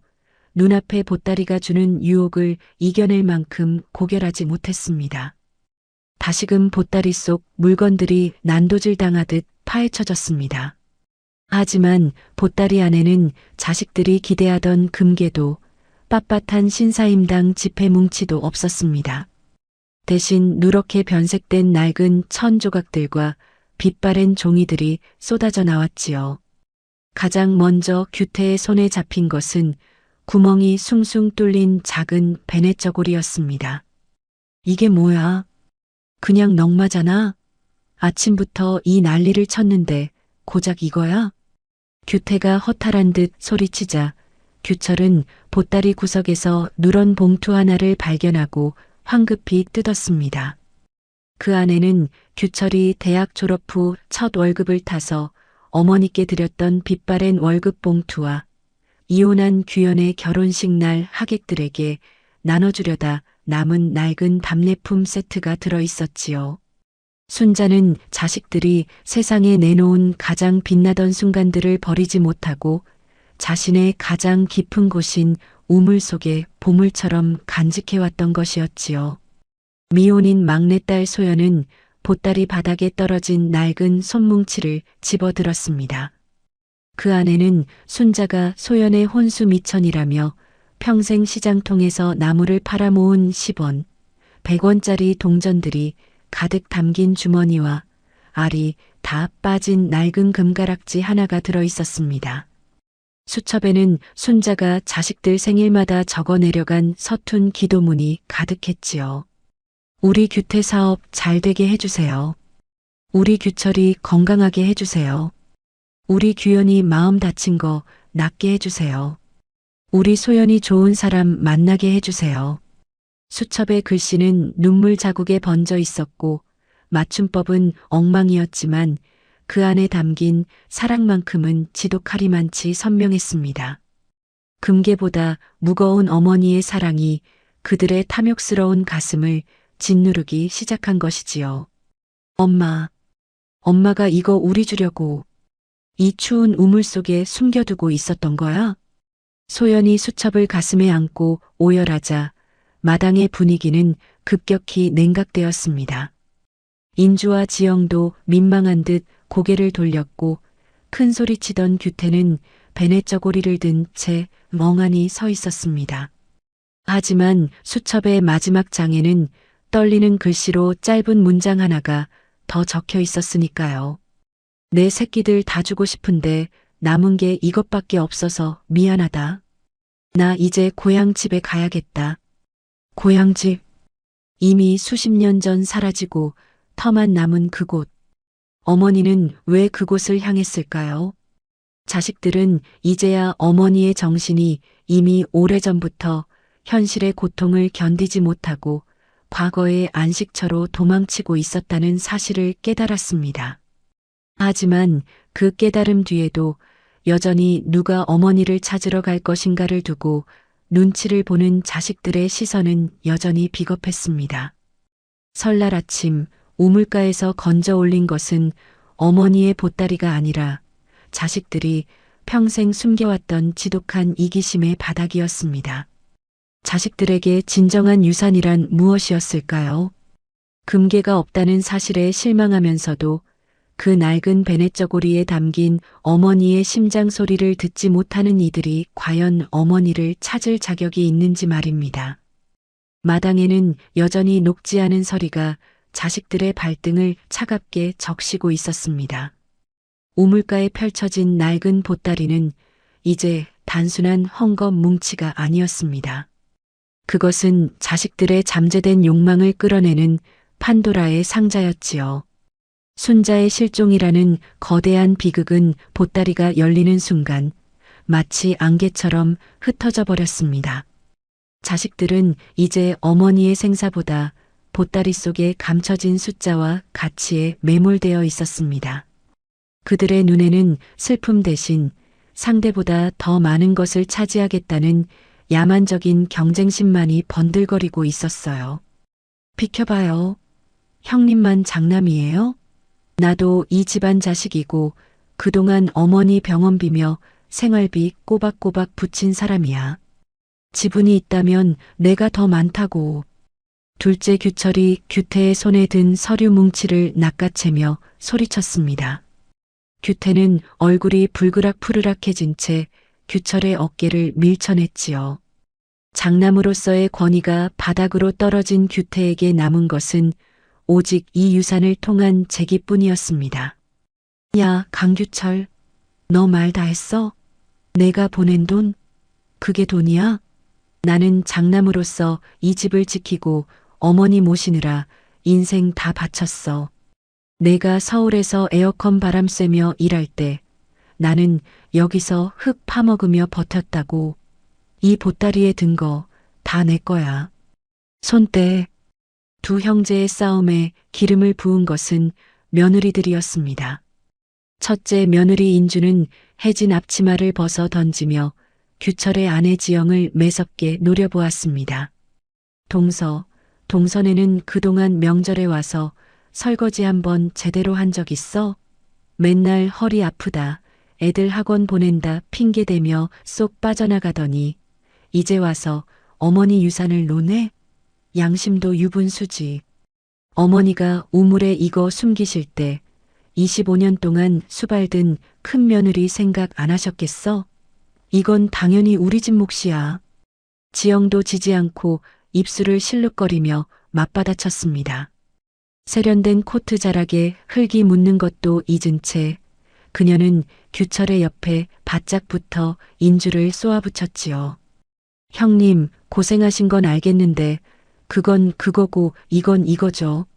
눈앞에 보따리가 주는 유혹을 이겨낼 만큼 고결하지 못했습니다. 다시금 보따리 속 물건들이 난도질 당하듯 파헤쳐졌습니다. 하지만 보따리 안에는 자식들이 기대하던 금괴도 빳빳한 신사임당 지폐 뭉치도 없었습니다. 대신 누렇게 변색된 낡은 천 조각들과 빛바랜 종이들이 쏟아져 나왔지요. 가장 먼저 규태의 손에 잡힌 것은 구멍이 숭숭 뚫린 작은 베네저고리였습니다. 이게 뭐야? 그냥 넝마잖아. 아침부터 이 난리를 쳤는데 고작 이거야? 규태가 허탈한 듯 소리치자 규철은 보따리 구석에서 누런 봉투 하나를 발견하고 황급히 뜯었습니다. 그 안에는 규철이 대학 졸업 후 첫 월급을 타서 어머니께 드렸던 빛바랜 월급 봉투와 이혼한 규현의 결혼식 날 하객들에게 나눠주려다 남은 낡은 답례품 세트가 들어 있었지요. 순자는 자식들이 세상에 내놓은 가장 빛나던 순간들을 버리지 못하고 자신의 가장 깊은 곳인 우물 속에 보물처럼 간직해왔던 것이었지요. 미혼인 막내딸 소연은 보따리 바닥에 떨어진 낡은 손뭉치를 집어들었습니다. 그 안에는 순자가 소연의 혼수 미천이라며 평생 시장통에서 나무를 팔아 모은 10원, 100원짜리 동전들이 가득 담긴 주머니와 알이 다 빠진 낡은 금가락지 하나가 들어 있었습니다. 수첩에는 손자가 자식들 생일마다 적어 내려간 서툰 기도문이 가득했지요. 우리 규태 사업 잘 되게 해주세요. 우리 규철이 건강하게 해주세요. 우리 규현이 마음 다친 거 낫게 해주세요. 우리 소연이 좋은 사람 만나게 해주세요. 수첩의 글씨는 눈물 자국에 번져 있었고 맞춤법은 엉망이었지만 그 안에 담긴 사랑만큼은 지독하리만치 선명했습니다. 금괴보다 무거운 어머니의 사랑이 그들의 탐욕스러운 가슴을 짓누르기 시작한 것이지요. 엄마가 이거 우리 주려고 이 추운 우물 속에 숨겨두고 있었던 거야? 소연이 수첩을 가슴에 안고 오열하자 마당의 분위기는 급격히 냉각되었습니다. 인주와 지영도 민망한 듯 고개를 돌렸고 큰 소리치던 규태는 베네저고리를 든 채 멍하니 서 있었습니다. 하지만 수첩의 마지막 장에는 떨리는 글씨로 짧은 문장 하나가 더 적혀 있었으니까요. 내 새끼들 다 주고 싶은데 남은 게 이것밖에 없어서 미안하다. 나 이제 고향집에 가야겠다. 고향집. 이미 수십 년 전 사라지고 터만 남은 그곳. 어머니는 왜 그곳을 향했을까요? 자식들은 이제야 어머니의 정신이 이미 오래전부터 현실의 고통을 견디지 못하고 과거의 안식처로 도망치고 있었다는 사실을 깨달았습니다. 하지만 그 깨달음 뒤에도 여전히 누가 어머니를 찾으러 갈 것인가를 두고 눈치를 보는 자식들의 시선은 여전히 비겁했습니다. 설날 아침 우물가에서 건져 올린 것은 어머니의 보따리가 아니라 자식들이 평생 숨겨왔던 지독한 이기심의 바닥이었습니다. 자식들에게 진정한 유산이란 무엇이었을까요? 금괴가 없다는 사실에 실망하면서도 그 낡은 베네저고리에 담긴 어머니의 심장 소리를 듣지 못하는 이들이 과연 어머니를 찾을 자격이 있는지 말입니다. 마당에는 여전히 녹지 않은 서리가 자식들의 발등을 차갑게 적시고 있었습니다. 우물가에 펼쳐진 낡은 보따리는 이제 단순한 헝겊 뭉치가 아니었습니다. 그것은 자식들의 잠재된 욕망을 끌어내는 판도라의 상자였지요. 순자의 실종이라는 거대한 비극은 보따리가 열리는 순간 마치 안개처럼 흩어져 버렸습니다. 자식들은 이제 어머니의 생사보다 보따리 속에 감춰진 숫자와 가치에 매몰되어 있었습니다. 그들의 눈에는 슬픔 대신 상대보다 더 많은 것을 차지하겠다는 야만적인 경쟁심만이 번들거리고 있었어요. 비켜봐요. 형님만 장남이에요? 나도 이 집안 자식이고 그동안 어머니 병원비며 생활비 꼬박꼬박 붙인 사람이야. 지분이 있다면 내가 더 많다고. 둘째 규철이 규태의 손에 든 서류 뭉치를 낚아채며 소리쳤습니다. 규태는 얼굴이 불그락푸르락해진 채 규철의 어깨를 밀쳐냈지요. 장남으로서의 권위가 바닥으로 떨어진 규태에게 남은 것은 오직 이 유산을 통한 재기뿐이었습니다. 야, 강규철, 너 말 다 했어? 내가 보낸 돈? 그게 돈이야? 나는 장남으로서 이 집을 지키고 어머니 모시느라 인생 다 바쳤어. 내가 서울에서 에어컨 바람 쐬며 일할 때 나는 여기서 흙 파먹으며 버텼다고. 이 보따리에 든 거 다 내 거야. 손 떼. 두 형제의 싸움에 기름을 부은 것은 며느리들이었습니다. 첫째 며느리 인주는 해진 앞치마를 벗어 던지며 규철의 아내 지영을 매섭게 노려보았습니다. 동선에는 그동안 명절에 와서 설거지 한번 제대로 한 적 있어? 맨날 허리 아프다, 애들 학원 보낸다 핑계대며 쏙 빠져나가더니 이제 와서 어머니 유산을 노네? 양심도 유분수지. 어머니가 우물에 이거 숨기실 때 25년 동안 수발든 큰 며느리 생각 안 하셨겠어? 이건 당연히 우리 집 몫이야. 지영도 지지 않고 입술을 실룩거리며 맞받아쳤습니다. 세련된 코트 자락에 흙이 묻는 것도 잊은 채 그녀는 규철의 옆에 바짝 붙어 인주를 쏘아붙였지요. 형님, 고생하신 건 알겠는데 그건 그거고 이건 이거죠.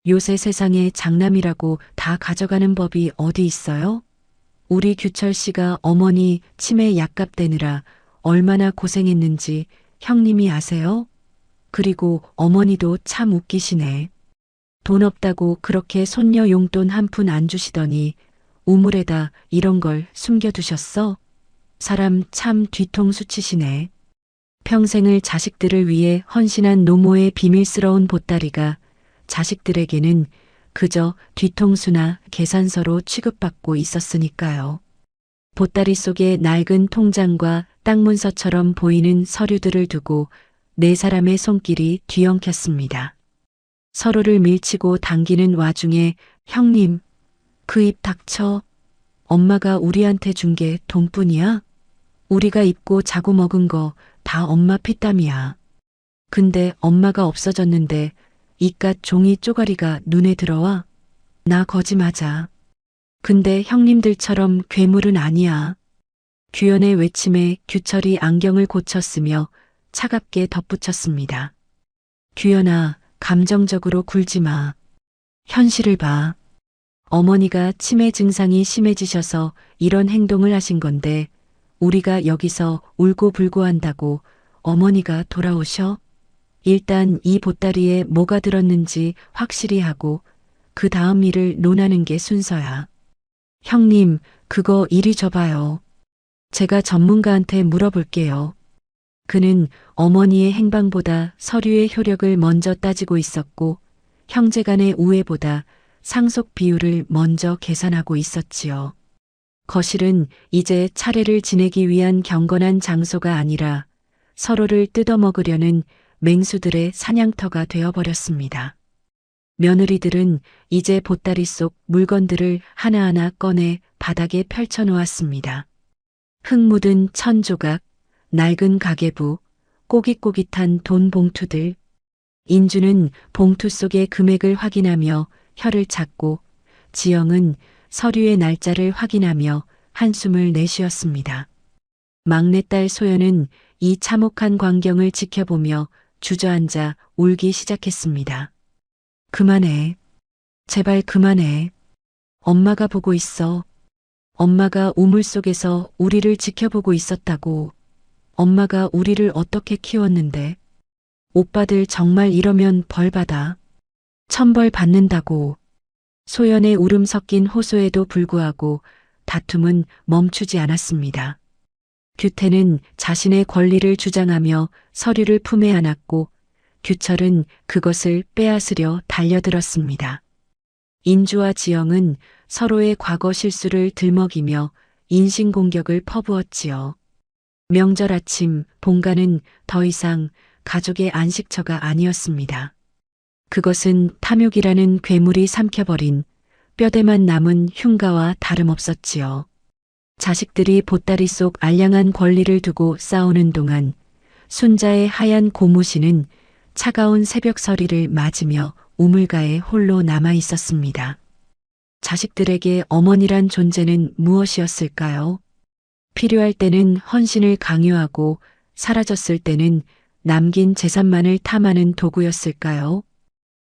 요새 세상에 장남이라고 다 가져가는 법이 어디 있어요? 우리 규철 씨가 어머니 치매 약값 대느라 얼마나 고생했는지 형님이 아세요? 그리고 어머니도 참 웃기시네. 돈 없다고 그렇게 손녀 용돈 한 푼 안 주시더니 우물에다 이런 걸 숨겨두셨어? 사람 참 뒤통수 치시네. 평생을 자식들을 위해 헌신한 노모의 비밀스러운 보따리가 자식들에게는 그저 뒤통수나 계산서로 취급받고 있었으니까요. 보따리 속에 낡은 통장과 땅 문서처럼 보이는 서류들을 두고 네 사람의 손길이 뒤엉켰습니다. 서로를 밀치고 당기는 와중에 형님, 그 입 닥쳐. 엄마가 우리한테 준 게 돈뿐이야? 우리가 입고 자고 먹은 거 다 엄마 피땀이야. 근데 엄마가 없어졌는데 이깟 종이 쪼가리가 눈에 들어와? 나 거지 맞아. 근데 형님들처럼 괴물은 아니야. 규현의 외침에 규철이 안경을 고쳤으며 차갑게 덧붙였습니다. 규현아, 감정적으로 굴지 마. 현실을 봐. 어머니가 치매 증상이 심해지셔서 이런 행동을 하신 건데 우리가 여기서 울고불고 한다고 어머니가 돌아오셔? 일단 이 보따리에 뭐가 들었는지 확실히 하고 그 다음 일을 논하는 게 순서야. 형님, 그거 이리 줘봐요. 제가 전문가한테 물어볼게요. 그는 어머니의 행방보다 서류의 효력을 먼저 따지고 있었고 형제 간의 우애보다 상속 비율을 먼저 계산하고 있었지요. 거실은 이제 차례를 지내기 위한 경건한 장소가 아니라 서로를 뜯어먹으려는 맹수들의 사냥터가 되어버렸습니다. 며느리들은 이제 보따리 속 물건들을 하나하나 꺼내 바닥에 펼쳐놓았습니다. 흙 묻은 천 조각, 낡은 가계부, 꼬깃꼬깃한 돈 봉투들. 인주는 봉투 속의 금액을 확인하며 혀를 찾고 지영은 서류의 날짜를 확인하며 한숨을 내쉬었습니다. 막내딸 소연은 이 참혹한 광경을 지켜보며 주저앉아 울기 시작했습니다. 그만해. 제발 그만해. 엄마가 보고 있어. 엄마가 우물 속에서 우리를 지켜보고 있었다고. 엄마가 우리를 어떻게 키웠는데. 오빠들 정말 이러면 벌 받아. 천벌 받는다고. 소연의 울음 섞인 호소에도 불구하고 다툼은 멈추지 않았습니다. 규태는 자신의 권리를 주장하며 서류를 품에 안았고 규철은 그것을 빼앗으려 달려들었습니다. 인주와 지영은 서로의 과거 실수를 들먹이며 인신공격을 퍼부었지요. 명절 아침 본가는 더 이상 가족의 안식처가 아니었습니다. 그것은 탐욕이라는 괴물이 삼켜버린 뼈대만 남은 흉가와 다름없었지요. 자식들이 보따리 속 알량한 권리를 두고 싸우는 동안 순자의 하얀 고무신은 차가운 새벽 서리를 맞으며 우물가에 홀로 남아 있었습니다. 자식들에게 어머니란 존재는 무엇이었을까요? 필요할 때는 헌신을 강요하고 사라졌을 때는 남긴 재산만을 탐하는 도구였을까요?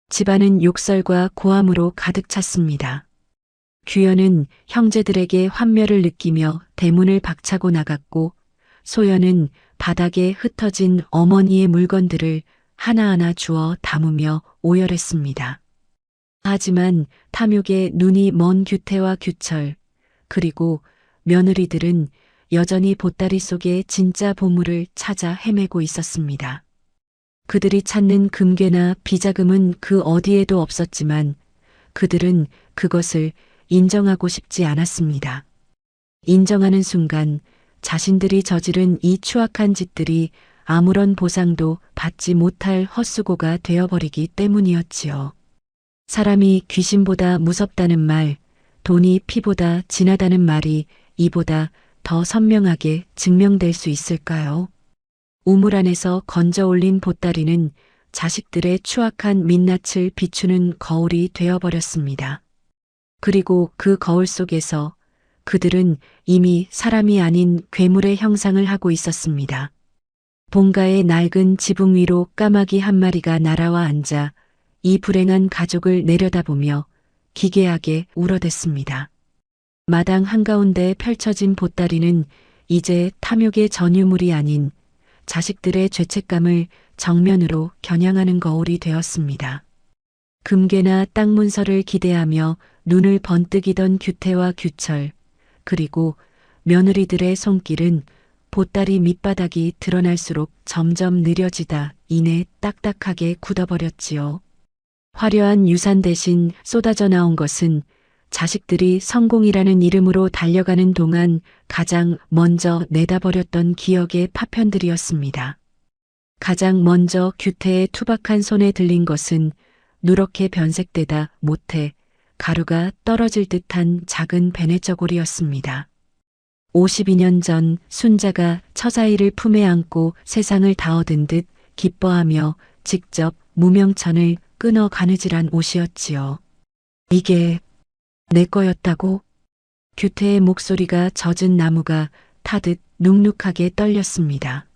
집안은 욕설과 고함으로 가득 찼습니다. 규현은 형제들에게 환멸을 느끼며 대문을 박차고 나갔고 소연은 바닥에 흩어진 어머니의 물건들을 하나하나 주워 담으며 오열했습니다. 하지만 탐욕에 눈이 먼 규태와 규철 그리고 며느리들은 여전히 보따리 속에 진짜 보물을 찾아 헤매고 있었습니다. 그들이 찾는 금괴나 비자금은 그 어디에도 없었지만 그들은 그것을 인정하고 싶지 않았습니다. 인정하는 순간 자신들이 저지른 이 추악한 짓들이 아무런 보상도 받지 못할 헛수고가 되어버리기 때문이었지요. 사람이 귀신보다 무섭다는 말, 돈이 피보다 진하다는 말이 이보다 더 선명하게 증명될 수 있을까요? 우물 안에서 건져 올린 보따리는 자식들의 추악한 민낯을 비추는 거울이 되어버렸습니다. 그리고 그 거울 속에서 그들은 이미 사람이 아닌 괴물의 형상을 하고 있었습니다. 본가의 낡은 지붕 위로 까마귀 한 마리가 날아와 앉아 이 불행한 가족을 내려다보며 기괴하게 울어댔습니다. 마당 한가운데 펼쳐진 보따리는 이제 탐욕의 전유물이 아닌 자식들의 죄책감을 정면으로 겨냥하는 거울이 되었습니다. 금괴나 땅 문서를 기대하며 눈을 번뜩이던 규태와 규철, 그리고 며느리들의 손길은 보따리 밑바닥이 드러날수록 점점 느려지다 이내 딱딱하게 굳어버렸지요. 화려한 유산 대신 쏟아져 나온 것은 자식들이 성공이라는 이름으로 달려가는 동안 가장 먼저 내다버렸던 기억의 파편들이었습니다. 가장 먼저 규태의 투박한 손에 들린 것은 누렇게 변색되다 못해 가루가 떨어질 듯한 작은 베네저골이었습니다. 52년 전 순자가 처자이를 품에 안고 세상을 다 얻은 듯 기뻐하며 직접 무명천을 끊어 가느질한 옷이었지요. 이게 내 거였다고? 규태의 목소리가 젖은 나무가 타듯 눅눅하게 떨렸습니다.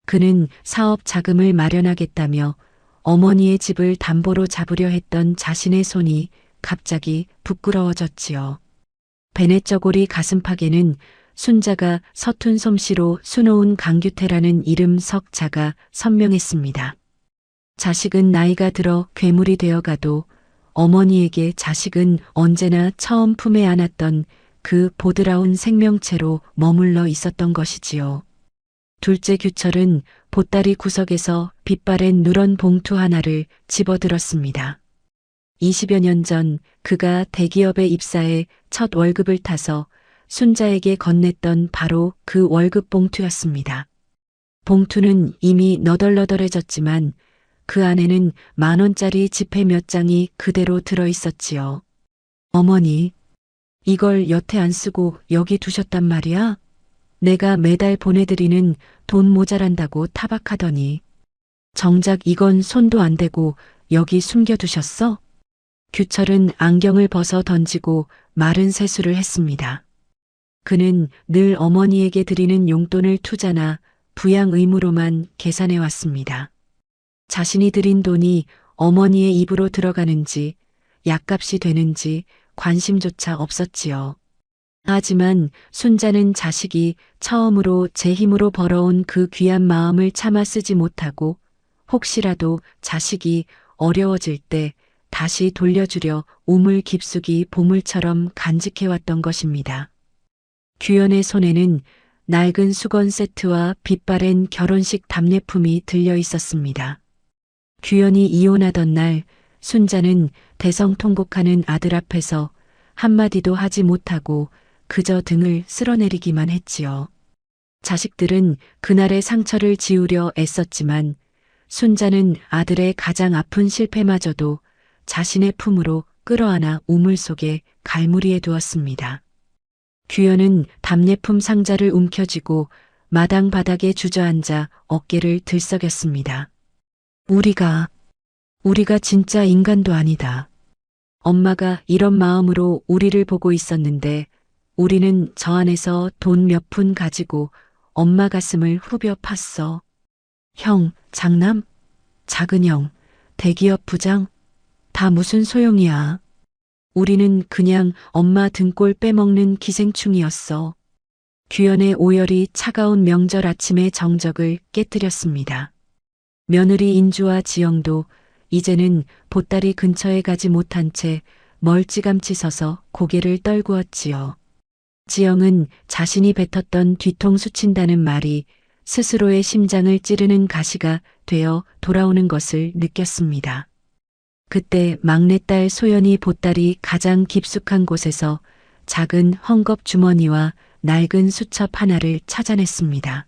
그는 사업 자금을 마련하겠다며 어머니의 집을 담보로 잡으려 했던 자신의 손이 갑자기 부끄러워졌지요. 베네저골이 가슴팍에는 순자가 서툰 솜씨로 수놓은 강규태라는 이름 석자가 선명했습니다. 자식은 나이가 들어 괴물이 되어가도 어머니에게 자식은 언제나 처음 품에 안았던 그 보드라운 생명체로 머물러 있었던 것이지요. 둘째 규철은 보따리 구석에서 빛바랜 누런 봉투 하나를 집어들었습니다. 20여 년 전 그가 대기업에 입사해 첫 월급을 타서 순자에게 건넸던 바로 그 월급 봉투였습니다. 봉투는 이미 너덜너덜해졌지만 그 안에는 10,000원짜리 지폐 몇 장이 그대로 들어 있었지요. 어머니, 이걸 여태 안 쓰고 여기 두셨단 말이야? 내가 매달 보내드리는 돈 모자란다고 타박하더니 정작 이건 손도 안 대고 여기 숨겨두셨어? 규철은 안경을 벗어 던지고 마른 세수를 했습니다. 그는 늘 어머니에게 드리는 용돈을 투자나 부양 의무로만 계산해 왔습니다. 자신이 들인 돈이 어머니의 입으로 들어가는지 약값이 되는지 관심조차 없었지요. 하지만 순자는 자식이 처음으로 제 힘으로 벌어온 그 귀한 마음을 참아 쓰지 못하고 혹시라도 자식이 어려워질 때 다시 돌려주려 우물 깊숙이 보물처럼 간직해왔던 것입니다. 규현의 손에는 낡은 수건 세트와 빛바랜 결혼식 답례품이 들려 있었습니다. 규현이 이혼하던 날 순자는 대성통곡하는 아들 앞에서 한마디도 하지 못하고 그저 등을 쓸어내리기만 했지요. 자식들은 그날의 상처를 지우려 애썼지만 순자는 아들의 가장 아픈 실패마저도 자신의 품으로 끌어안아 우물 속에 갈무리해 두었습니다. 규현은 답례품 상자를 움켜쥐고 마당 바닥에 주저앉아 어깨를 들썩였습니다. 우리가 진짜 인간도 아니다. 엄마가 이런 마음으로 우리를 보고 있었는데 우리는 저 안에서 돈 몇 푼 가지고 엄마 가슴을 후벼 팠어. 형, 장남, 작은 형, 대기업 부장, 다 무슨 소용이야. 우리는 그냥 엄마 등골 빼먹는 기생충이었어. 규현의 오열이 차가운 명절 아침의 정적을 깨뜨렸습니다. 며느리 인주와 지영도 이제는 보따리 근처에 가지 못한 채 멀찌감치 서서 고개를 떨구었지요. 지영은 자신이 뱉었던 뒤통수 친다는 말이 스스로의 심장을 찌르는 가시가 되어 돌아오는 것을 느꼈습니다. 그때 막내딸 소연이 보따리 가장 깊숙한 곳에서 작은 헝겊 주머니와 낡은 수첩 하나를 찾아냈습니다.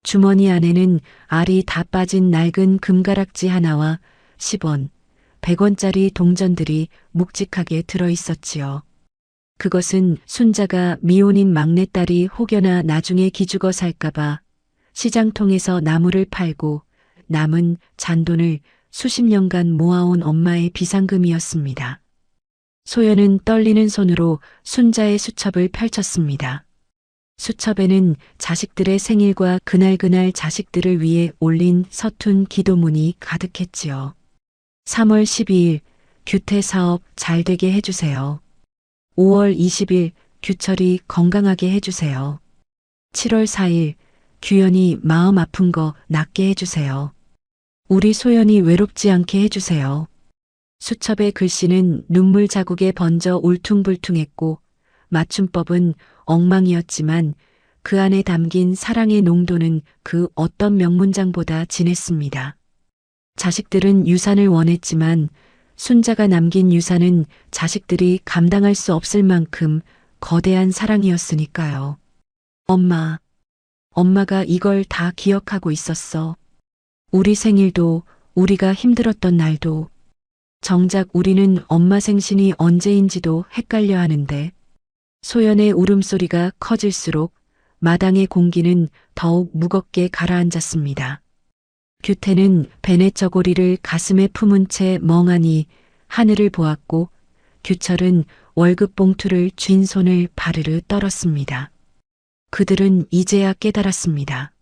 주머니 안에는 알이 다 빠진 낡은 금가락지 하나와 10원, 100원짜리 동전들이 묵직하게 들어있었지요. 그것은 순자가 미혼인 막내딸이 혹여나 나중에 기죽어 살까봐 시장통에서 나무를 팔고 남은 잔돈을 수십 년간 모아온 엄마의 비상금이었습니다. 소연은 떨리는 손으로 순자의 수첩을 펼쳤습니다. 수첩에는 자식들의 생일과 그날그날 자식들을 위해 올린 서툰 기도문이 가득했지요. 3월 12일 규태 사업 잘 되게 해주세요. 5월 20일 규철이 건강하게 해주세요. 7월 4일 규현이 마음 아픈 거 낫게 해주세요. 우리 소연이 외롭지 않게 해주세요. 수첩의 글씨는 눈물 자국에 번져 울퉁불퉁했고 맞춤법은 엉망이었지만 그 안에 담긴 사랑의 농도는 그 어떤 명문장보다 진했습니다. 자식들은 유산을 원했지만 순자가 남긴 유산은 자식들이 감당할 수 없을 만큼 거대한 사랑이었으니까요. 엄마가 이걸 다 기억하고 있었어. 우리 생일도, 우리가 힘들었던 날도. 정작 우리는 엄마 생신이 언제인지도 헷갈려 하는데. 소연의 울음소리가 커질수록 마당의 공기는 더욱 무겁게 가라앉았습니다. 규태는 베넷 저고리를 가슴에 품은 채 멍하니 하늘을 보았고 규철은 월급 봉투를 쥔 손을 바르르 떨었습니다. 그들은 이제야 깨달았습니다.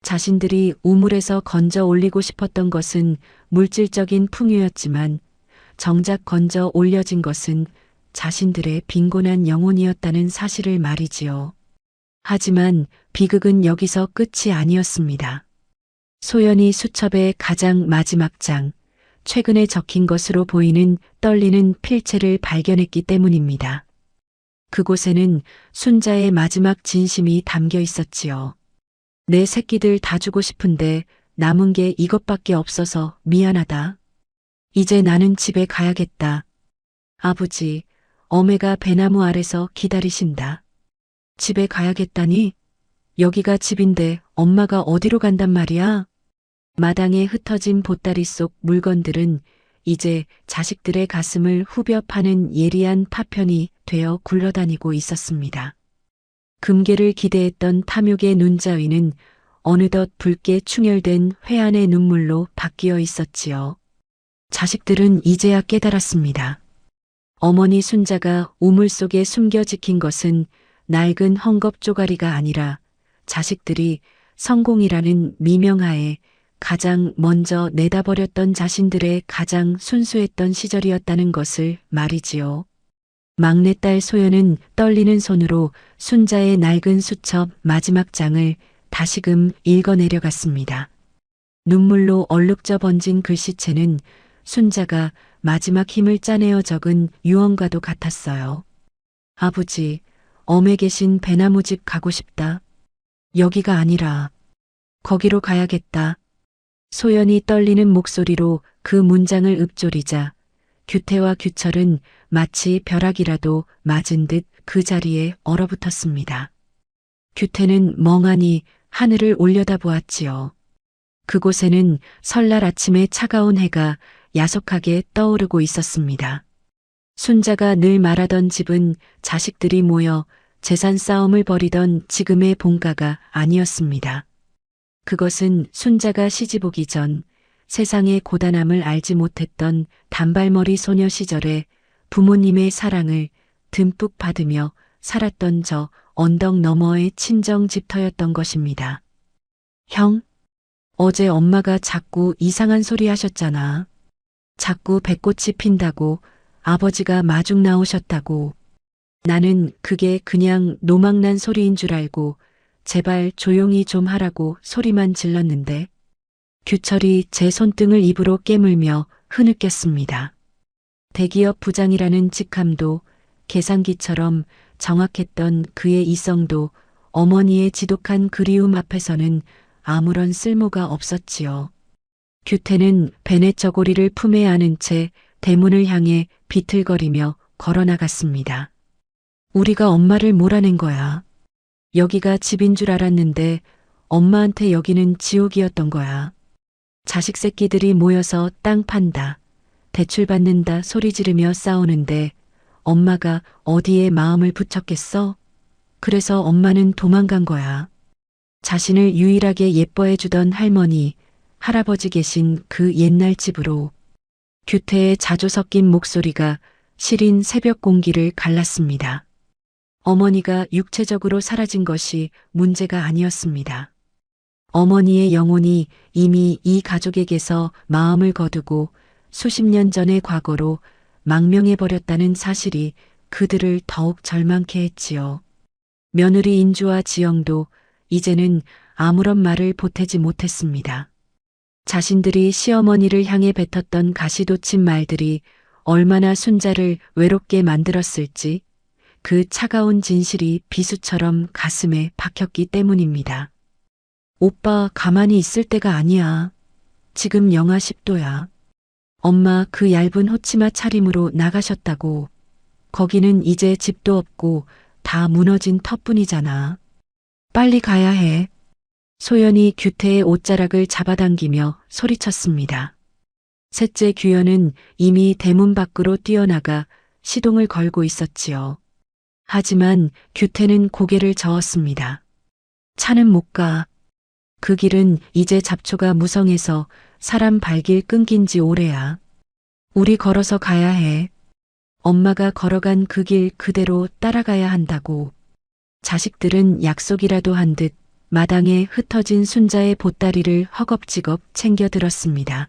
자신들이 우물에서 건져 올리고 싶었던 것은 물질적인 풍요였지만 정작 건져 올려진 것은 자신들의 빈곤한 영혼이었다는 사실을 말이지요. 하지만 비극은 여기서 끝이 아니었습니다. 소연이 수첩의 가장 마지막 장, 최근에 적힌 것으로 보이는 떨리는 필체를 발견했기 때문입니다. 그곳에는 순자의 마지막 진심이 담겨 있었지요. 내 새끼들 다 주고 싶은데 남은 게 이것밖에 없어서 미안하다. 이제 나는 집에 가야겠다. 아버지, 어메가 배나무 아래서 기다리신다. 집에 가야겠다니? 여기가 집인데 엄마가 어디로 간단 말이야? 마당에 흩어진 보따리 속 물건들은 이제 자식들의 가슴을 후벼 파는 예리한 파편이 되어 굴러다니고 있었습니다. 금괴를 기대했던 탐욕의 눈자위는 어느덧 붉게 충혈된 회한의 눈물로 바뀌어 있었지요. 자식들은 이제야 깨달았습니다. 어머니 순자가 우물 속에 숨겨 지킨 것은 낡은 헝겊 쪼가리가 아니라 자식들이 성공이라는 미명하에 가장 먼저 내다버렸던 자신들의 가장 순수했던 시절이었다는 것을 말이지요. 막내딸 소연은 떨리는 손으로 순자의 낡은 수첩 마지막 장을 다시금 읽어내려갔습니다. 눈물로 얼룩져 번진 글씨체는 순자가 마지막 힘을 짜내어 적은 유언과도 같았어요. 아버지, 엄에 계신 배나무집 가고 싶다. 여기가 아니라 거기로 가야겠다. 소연이 떨리는 목소리로 그 문장을 읊조리자 규태와 규철은 마치 벼락이라도 맞은 듯 그 자리에 얼어붙었습니다. 규태는 멍하니 하늘을 올려다보았지요. 그곳에는 설날 아침의 차가운 해가 야속하게 떠오르고 있었습니다. 순자가 늘 말하던 집은 자식들이 모여 재산 싸움을 벌이던 지금의 본가가 아니었습니다. 그것은 순자가 시집 오기 전 세상의 고단함을 알지 못했던 단발머리 소녀 시절에 부모님의 사랑을 듬뿍 받으며 살았던 저 언덕 너머의 친정 집터였던 것입니다. 형, 어제 엄마가 자꾸 이상한 소리 하셨잖아. 자꾸 배꽃이 핀다고, 아버지가 마중 나오셨다고. 나는 그게 그냥 노망난 소리인 줄 알고 제발 조용히 좀 하라고 소리만 질렀는데 규철이 제 손등을 입으로 깨물며 흐느꼈습니다. 대기업 부장이라는 직함도 계산기처럼 정확했던 그의 이성도 어머니의 지독한 그리움 앞에서는 아무런 쓸모가 없었지요. 규태는 베넷 저고리를 품에 안은 채 대문을 향해 비틀거리며 걸어나갔습니다. 우리가 엄마를 몰아낸 거야. 여기가 집인 줄 알았는데 엄마한테 여기는 지옥이었던 거야. 자식 새끼들이 모여서 땅 판다, 대출 받는다 소리 지르며 싸우는데 엄마가 어디에 마음을 붙였겠어? 그래서 엄마는 도망간 거야. 자신을 유일하게 예뻐해 주던 할머니, 할아버지 계신 그 옛날 집으로. 규태의 자주 섞인 목소리가 시린 새벽 공기를 갈랐습니다. 어머니가 육체적으로 사라진 것이 문제가 아니었습니다. 어머니의 영혼이 이미 이 가족에게서 마음을 거두고 수십 년 전의 과거로 망명해버렸다는 사실이 그들을 더욱 절망케 했지요. 며느리 인주와 지영도 이제는 아무런 말을 보태지 못했습니다. 자신들이 시어머니를 향해 뱉었던 가시돋친 말들이 얼마나 순자를 외롭게 만들었을지 그 차가운 진실이 비수처럼 가슴에 박혔기 때문입니다. 오빠 가만히 있을 때가 아니야. 지금 영하 10도야. 엄마 그 얇은 호치마 차림으로 나가셨다고. 거기는 이제 집도 없고 다 무너진 터뿐이잖아. 빨리 가야 해. 소연이 규태의 옷자락을 잡아당기며 소리쳤습니다. 셋째 규현은 이미 대문 밖으로 뛰어나가 시동을 걸고 있었지요. 하지만 규태는 고개를 저었습니다. 차는 못 가. 그 길은 이제 잡초가 무성해서 사람 발길 끊긴 지 오래야. 우리 걸어서 가야 해. 엄마가 걸어간 그 길 그대로 따라가야 한다고. 자식들은 약속이라도 한 듯 마당에 흩어진 순자의 보따리를 허겁지겁 챙겨 들었습니다.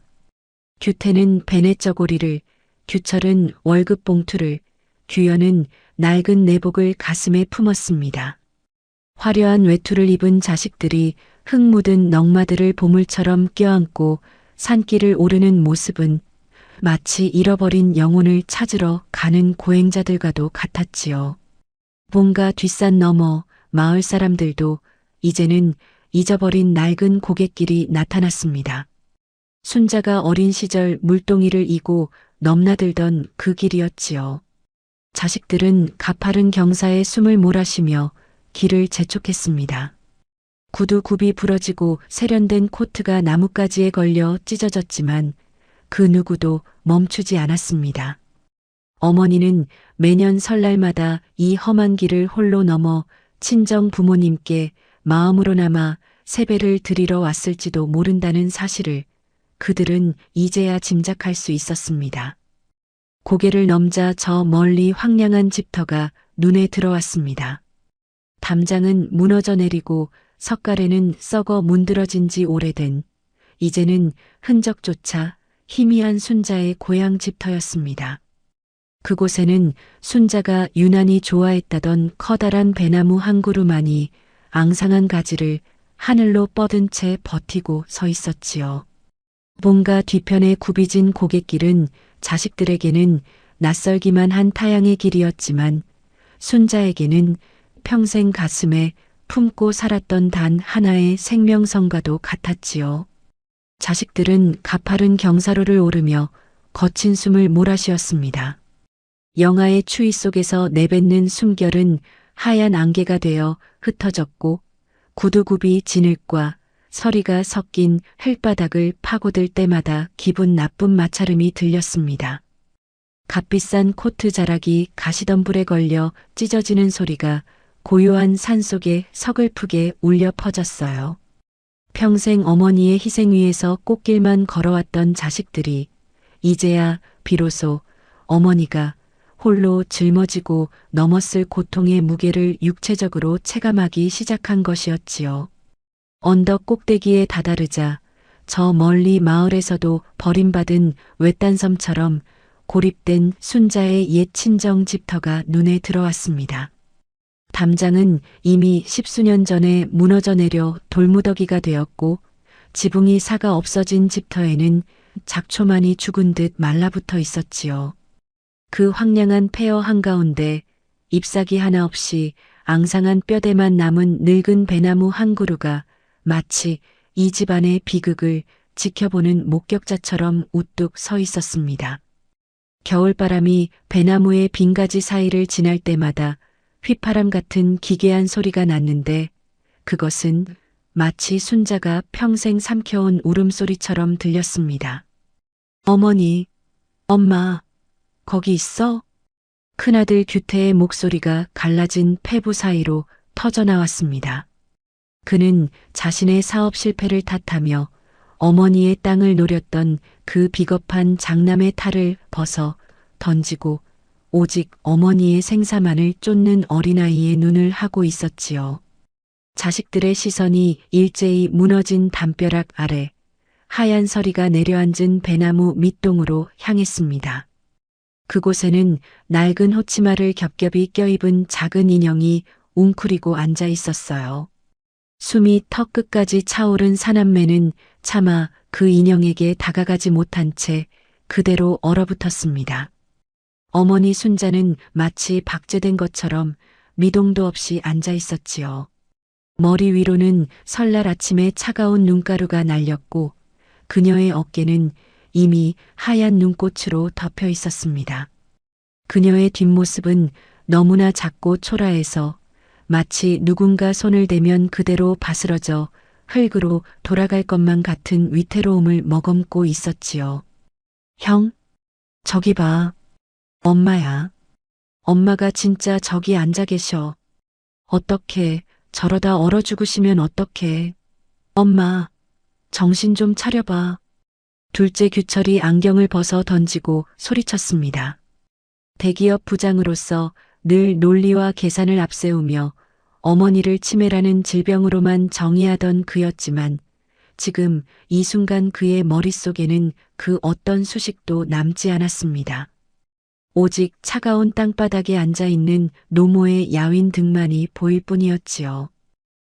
규태는 베네쩌고리를, 규철은 월급 봉투를, 규현은 낡은 내복을 가슴에 품었습니다. 화려한 외투를 입은 자식들이 흙 묻은 넝마들을 보물처럼 껴안고 산길을 오르는 모습은 마치 잃어버린 영혼을 찾으러 가는 고행자들과도 같았지요. 뭔가 뒷산 너머 마을 사람들도 이제는 잊어버린 낡은 고갯길이 나타났습니다. 순자가 어린 시절 물동이를 이고 넘나들던 그 길이었지요. 자식들은 가파른 경사에 숨을 몰아쉬며 길을 재촉했습니다. 구두 굽이 부러지고 세련된 코트가 나뭇가지에 걸려 찢어졌지만 그 누구도 멈추지 않았습니다. 어머니는 매년 설날마다 이 험한 길을 홀로 넘어 친정 부모님께 마음으로나마 세배를 드리러 왔을지도 모른다는 사실을 그들은 이제야 짐작할 수 있었습니다. 고개를 넘자 저 멀리 황량한 집터가 눈에 들어왔습니다. 담장은 무너져 내리고 석가래는 썩어 문드러진 지 오래된, 이제는 흔적조차 희미한 순자의 고향 집터였습니다. 그곳에는 순자가 유난히 좋아했다던 커다란 배나무 한 그루만이 앙상한 가지를 하늘로 뻗은 채 버티고 서 있었지요. 뭔가 뒤편에 굽이진 고갯길은 자식들에게는 낯설기만 한 타향의 길이었지만 순자에게는 평생 가슴에 품고 살았던 단 하나의 생명선과도 같았지요. 자식들은 가파른 경사로를 오르며 거친 숨을 몰아쉬었습니다. 영하의 추위 속에서 내뱉는 숨결은 하얀 안개가 되어 흩어졌고 구두굽이 진흙과 서리가 섞인 흙바닥을 파고들 때마다 기분 나쁜 마찰음이 들렸습니다. 값비싼 코트 자락이 가시덤불에 걸려 찢어지는 소리가 고요한 산속에 서글프게 울려 퍼졌어요. 평생 어머니의 희생 위에서 꽃길만 걸어왔던 자식들이 이제야 비로소 어머니가 홀로 짊어지고 넘었을 고통의 무게를 육체적으로 체감하기 시작한 것이었지요. 언덕 꼭대기에 다다르자 저 멀리 마을에서도 버림받은 외딴섬처럼 고립된 순자의 옛 친정 집터가 눈에 들어왔습니다. 담장은 이미 10수년 전에 무너져 내려 돌무더기가 되었고 지붕이 사가 없어진 집터에는 작초만이 죽은 듯 말라붙어 있었지요. 그 황량한 폐허 한가운데 잎사귀 하나 없이 앙상한 뼈대만 남은 늙은 배나무 한 그루가 마치 이 집안의 비극을 지켜보는 목격자처럼 우뚝 서 있었습니다. 겨울바람이 배나무의 빈가지 사이를 지날 때마다 휘파람 같은 기괴한 소리가 났는데 그것은 마치 순자가 평생 삼켜온 울음소리처럼 들렸습니다. 어머니, 엄마, 거기 있어? 큰아들 규태의 목소리가 갈라진 폐부 사이로 터져나왔습니다. 그는 자신의 사업 실패를 탓하며 어머니의 땅을 노렸던 그 비겁한 장남의 탈을 벗어 던지고 오직 어머니의 생사만을 쫓는 어린아이의 눈을 하고 있었지요. 자식들의 시선이 일제히 무너진 담벼락 아래 하얀 서리가 내려앉은 배나무 밑동으로 향했습니다. 그곳에는 낡은 호치마를 겹겹이 껴입은 작은 인형이 웅크리고 앉아 있었어요. 숨이 턱 끝까지 차오른 사남매는 차마 그 인형에게 다가가지 못한 채 그대로 얼어붙었습니다. 어머니 순자는 마치 박제된 것처럼 미동도 없이 앉아 있었지요. 머리 위로는 설날 아침에 차가운 눈가루가 날렸고 그녀의 어깨는 이미 하얀 눈꽃으로 덮여 있었습니다. 그녀의 뒷모습은 너무나 작고 초라해서 마치 누군가 손을 대면 그대로 바스러져 흙으로 돌아갈 것만 같은 위태로움을 머금고 있었지요. 형, 저기 봐. 엄마야. 엄마가 진짜 저기 앉아 계셔. 어떡해, 저러다 얼어 죽으시면 어떡해. 엄마, 정신 좀 차려봐. 둘째 규철이 안경을 벗어 던지고 소리쳤습니다. 대기업 부장으로서 늘 논리와 계산을 앞세우며 어머니를 치매라는 질병으로만 정의하던 그였지만 지금 이 순간 그의 머릿속에는 그 어떤 수식도 남지 않았습니다. 오직 차가운 땅바닥에 앉아있는 노모의 야윈 등만이 보일 뿐이었지요.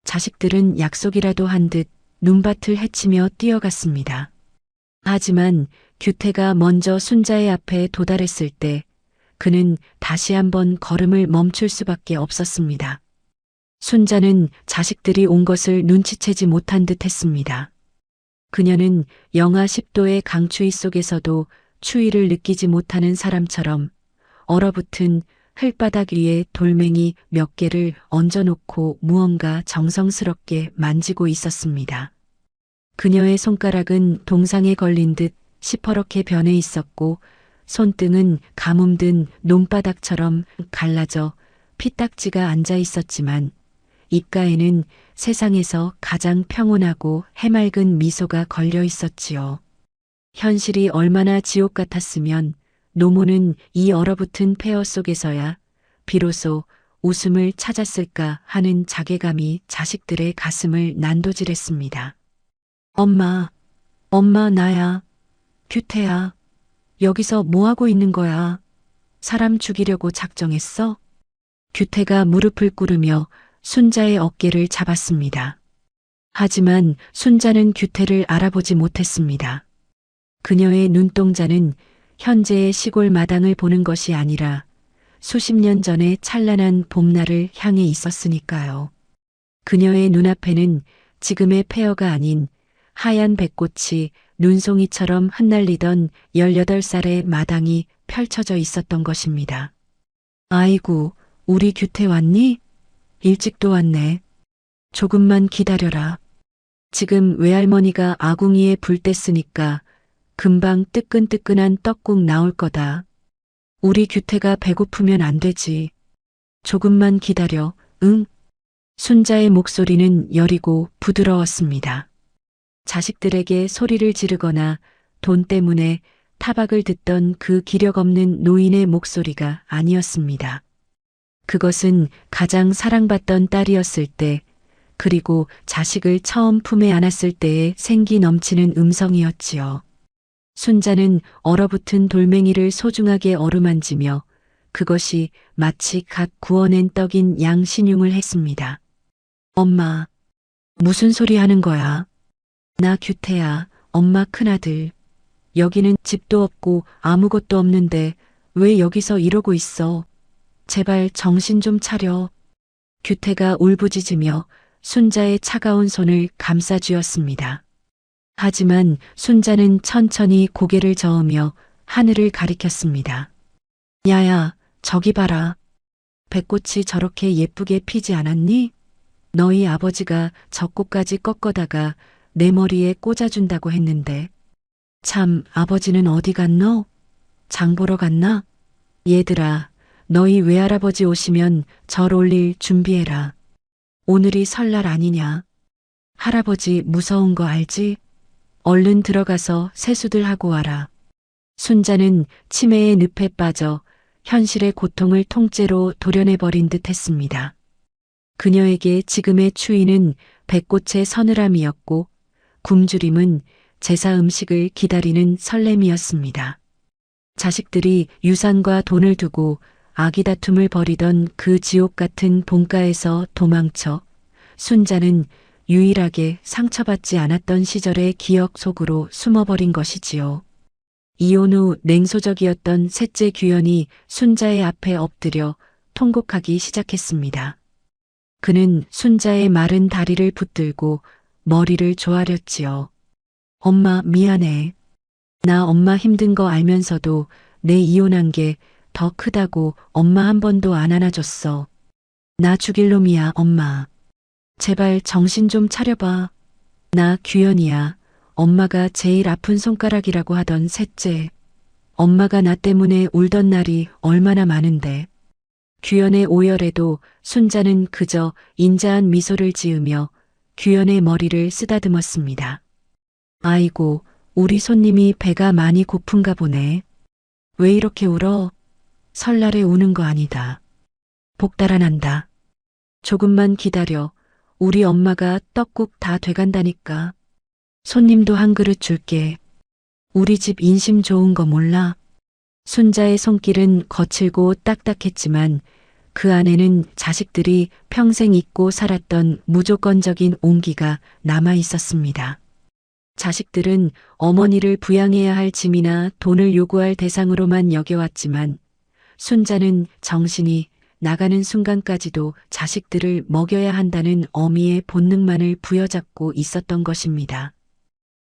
자식들은 약속이라도 한 듯 눈밭을 헤치며 뛰어갔습니다. 하지만 규태가 먼저 순자의 앞에 도달했을 때 그는 다시 한번 걸음을 멈출 수밖에 없었습니다. 순자는 자식들이 온 것을 눈치채지 못한 듯 했습니다. 그녀는 영하 10도의 강추위 속에서도 추위를 느끼지 못하는 사람처럼 얼어붙은 흙바닥 위에 돌멩이 몇 개를 얹어놓고 무언가 정성스럽게 만지고 있었습니다. 그녀의 손가락은 동상에 걸린 듯 시퍼렇게 변해 있었고 손등은 가뭄든 논바닥처럼 갈라져 피딱지가 앉아 있었지만 입가에는 세상에서 가장 평온하고 해맑은 미소가 걸려 있었지요. 현실이 얼마나 지옥 같았으면 노모는 이 얼어붙은 폐허 속에서야 비로소 웃음을 찾았을까 하는 자괴감이 자식들의 가슴을 난도질했습니다. 엄마, 엄마 나야. 규태야. 여기서 뭐하고 있는 거야? 사람 죽이려고 작정했어? 규태가 무릎을 꿇으며 순자의 어깨를 잡았습니다. 하지만 순자는 규태를 알아보지 못했습니다. 그녀의 눈동자는 현재의 시골 마당을 보는 것이 아니라 수십 년 전의 찬란한 봄날을 향해 있었으니까요. 그녀의 눈앞에는 지금의 폐허가 아닌 하얀 백꽃이 눈송이처럼 흩날리던 18살의 마당이 펼쳐져 있었던 것입니다. 아이고, 우리 규태 왔니? 일찍도 왔네. 조금만 기다려라. 지금 외할머니가 아궁이에 불 뗐으니까 금방 뜨끈뜨끈한 떡국 나올 거다. 우리 규태가 배고프면 안 되지. 조금만 기다려, 응? 순자의 목소리는 여리고 부드러웠습니다. 자식들에게 소리를 지르거나 돈 때문에 타박을 듣던 그 기력 없는 노인의 목소리가 아니었습니다. 그것은 가장 사랑받던 딸이었을 때, 그리고 자식을 처음 품에 안았을 때의 생기 넘치는 음성이었지요. 순자는 얼어붙은 돌멩이를 소중하게 어루만지며 그것이 마치 갓 구워낸 떡인 양신용을 했습니다. 엄마, 무슨 소리 하는 거야? 나 규태야, 엄마 큰아들. 여기는 집도 없고 아무것도 없는데 왜 여기서 이러고 있어? 제발 정신 좀 차려. 규태가 울부짖으며 순자의 차가운 손을 감싸쥐었습니다. 하지만 순자는 천천히 고개를 저으며 하늘을 가리켰습니다. 야야, 저기 봐라. 백꽃이 저렇게 예쁘게 피지 않았니? 너희 아버지가 저 꽃까지 꺾어다가 내 머리에 꽂아준다고 했는데. 참, 아버지는 어디 갔노? 장 보러 갔나? 얘들아, 너희 외할아버지 오시면 절 올릴 준비해라. 오늘이 설날 아니냐? 할아버지 무서운 거 알지? 얼른 들어가서 세수들 하고 와라. 순자는 치매의 늪에 빠져 현실의 고통을 통째로 도려내버린 듯 했습니다. 그녀에게 지금의 추위는 백꽃의 서늘함이었고 굶주림은 제사 음식을 기다리는 설렘이었습니다. 자식들이 유산과 돈을 두고 아기 다툼을 벌이던 그 지옥 같은 본가에서 도망쳐 순자는 유일하게 상처받지 않았던 시절의 기억 속으로 숨어버린 것이지요. 이혼 후 냉소적이었던 셋째 규현이 순자의 앞에 엎드려 통곡하기 시작했습니다. 그는 순자의 마른 다리를 붙들고 머리를 조아렸지요. 엄마 미안해. 나 엄마 힘든 거 알면서도 내 이혼한 게 더 크다고 엄마 한 번도 안 안아줬어. 나 죽일 놈이야 엄마. 제발 정신 좀 차려봐. 나 규현이야. 엄마가 제일 아픈 손가락이라고 하던 셋째. 엄마가 나 때문에 울던 날이 얼마나 많은데. 규현의 오열에도 순자는 그저 인자한 미소를 지으며 규현의 머리를 쓰다듬었습니다. 아이고, 우리 손님이 배가 많이 고픈가 보네. 왜 이렇게 울어? 설날에 우는 거 아니다. 복 달아난다. 조금만 기다려. 우리 엄마가 떡국 다 돼간다니까. 손님도 한 그릇 줄게. 우리 집 인심 좋은 거 몰라? 순자의 손길은 거칠고 딱딱했지만 그 안에는 자식들이 평생 잊고 살았던 무조건적인 온기가 남아 있었습니다. 자식들은 어머니를 부양해야 할 짐이나 돈을 요구할 대상으로만 여겨왔지만 순자는 정신이 나가는 순간까지도 자식들을 먹여야 한다는 어미의 본능만을 부여잡고 있었던 것입니다.